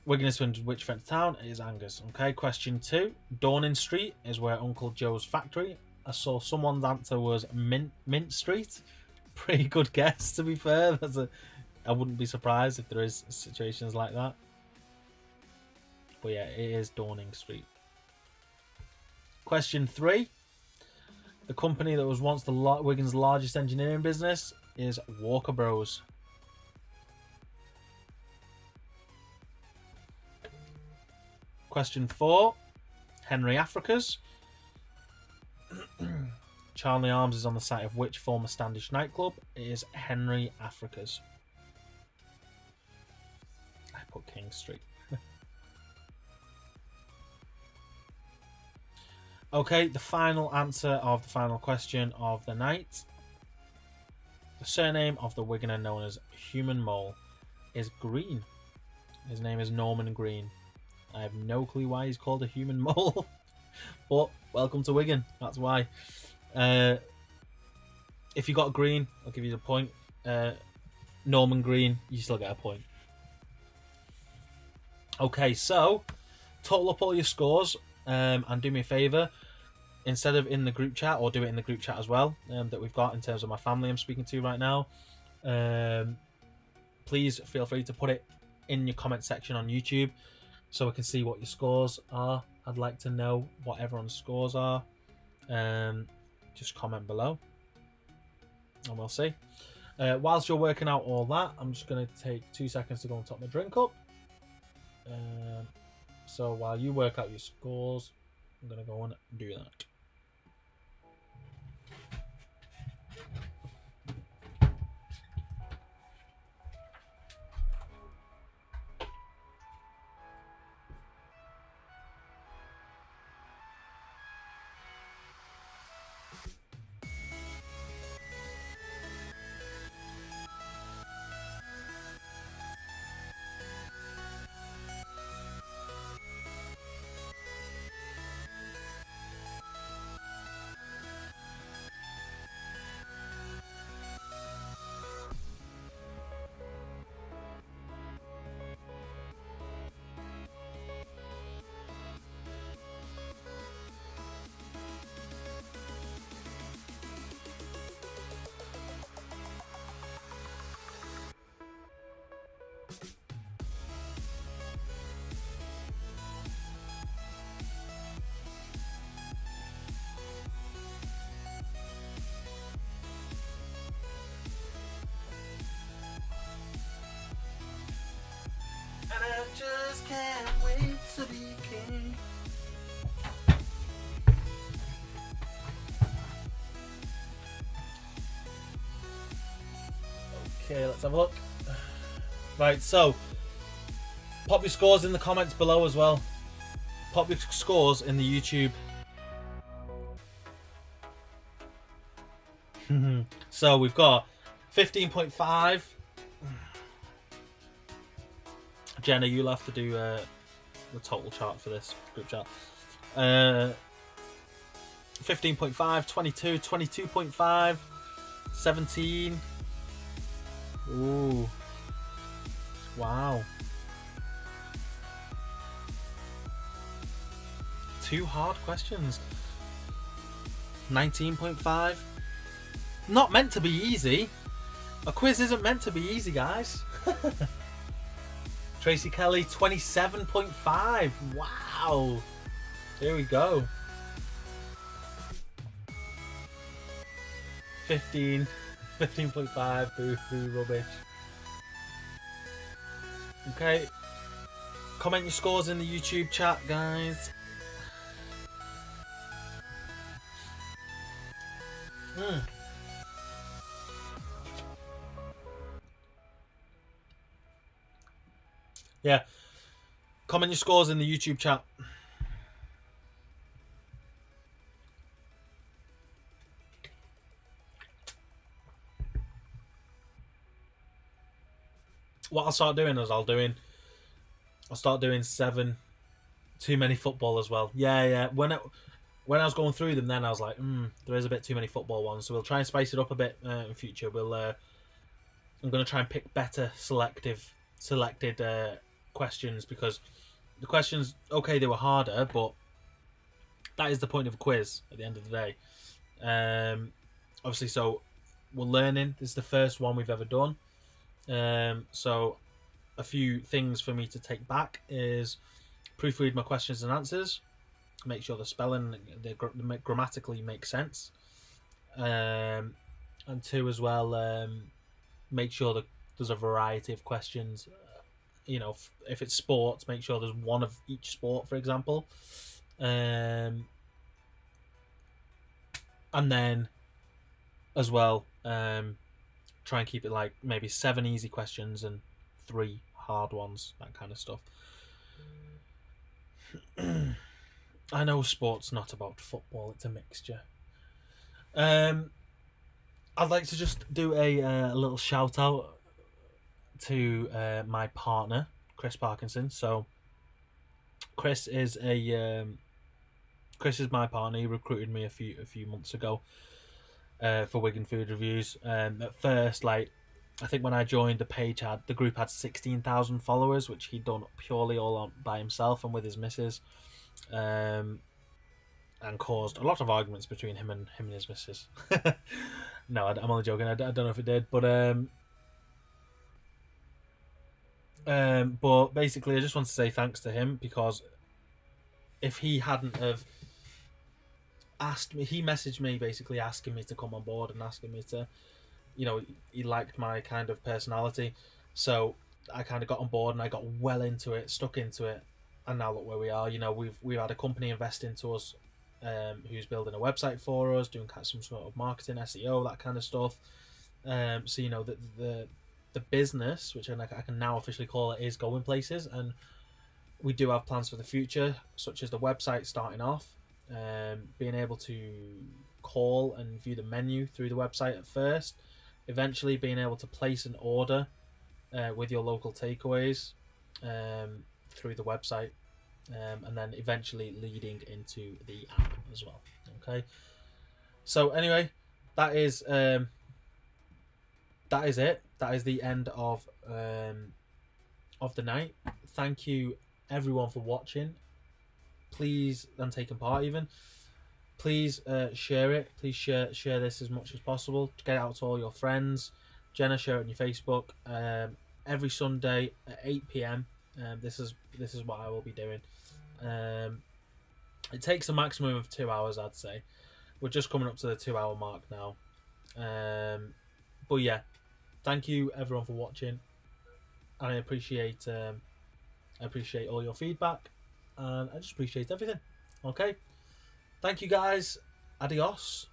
Wigan is from which French town? It is Angers. Okay, question 2. Dawning Street is where Uncle Joe's factory. I saw someone's answer was Mint Street. Pretty good guess, to be fair. I wouldn't be surprised if there is situations like that. But yeah, it is Dawning Street. Question 3. The company that was once Wigan's largest engineering business is Walker Bros. Question 4. Henry Africa's. Charlie Arms is on the site of which former Standish nightclub? It is Henry Africa's. I put King Street. Okay, the final answer of the final question of the night. The surname of the Wiganer known as Human Mole is Green. His name is Norman Green. I have no clue why he's called a human mole. But welcome to Wigan. That's why. If you got Green, I'll give you the point. Norman Green, you still get a point. Okay, so total up all your scores and do me a favour. Instead of in the group chat, or do it in the group chat as well, that we've got in terms of my family I'm speaking to right now. Please feel free to put it in your comment section on YouTube so we can see what your scores are. I'd like to know what everyone's scores are. Just comment below and we'll see. Whilst you're working out all that, I'm just going to take 2 seconds to go and top my drink up. So while you work out your scores, I'm going to go and do that. And I just can't wait to be king. Okay, let's have a look. Right, so pop your scores in the comments below as well. Pop your scores in the YouTube. So we've got 15.5. Jenna, you'll have to do the total chart for this group chat. 15.5, 22, 22.5, 17. Ooh. Wow. 2 hard questions. 19.5. Not meant to be easy. A quiz isn't meant to be easy, guys. Tracy Kelly, 27.5. Wow. Here we go. 15.5. Boo, rubbish. Okay. Comment your scores in the YouTube chat, guys. Yeah. Comment your scores in the YouTube chat. What I'll start doing is I'll start doing 7 too many football as well. Yeah. When I was going through them, then I was like, there is a bit too many football ones. So we'll try and spice it up a bit in future. I'm going to try and pick better selected questions, because the questions, okay, they were harder, but that is the point of a quiz at the end of the day. Obviously, so we're learning. This is the first one we've ever done. So a few things for me to take back is proofread my questions and answers, make sure the spelling, they grammatically make sense, and two as well, make sure that there's a variety of questions. If it's sports, make sure there's one of each sport, for example. And then as well, try and keep it like maybe 7 easy questions and 3 hard ones, that kind of stuff. I know sport's not about football, it's a mixture. I'd like to just do a little shout out to my partner, Chris Parkinson. So Chris is my partner. He recruited me a few months ago for Wigan Food Reviews. At first, I think when I joined, the group had 16,000 followers, which he'd done purely all by himself and with his missus, and caused a lot of arguments between him and his missus. No, I'm only joking. I don't know if it did, but basically, I just want to say thanks to him, because if he hadn't have asked me, he messaged me basically asking me to come on board and asking me to, he liked my kind of personality, so I kind of got on board and I got well into it, stuck into it, and now look where we are. We've had a company invest into us, who's building a website for us, doing some sort of marketing, SEO, that kind of stuff. So the business, which I can now officially call it, is going places, and we do have plans for the future, such as the website starting off, being able to call and view the menu through the website at first, eventually being able to place an order with your local takeaways through the website, and then eventually leading into the app as well. Okay, so anyway, that is it. That is the end of the night. Thank you everyone for watching. Please, and taking part even, please share it. Please share this as much as possible. Get it out to all your friends. Jenna, share it on your Facebook. Every Sunday at 8 p.m. This is what I will be doing. It takes a maximum of 2 hours, I'd say. We're just coming up to the 2 hour mark now. But yeah, thank you everyone for watching, and I appreciate all your feedback, and I just appreciate everything. Okay, thank you guys. Adios.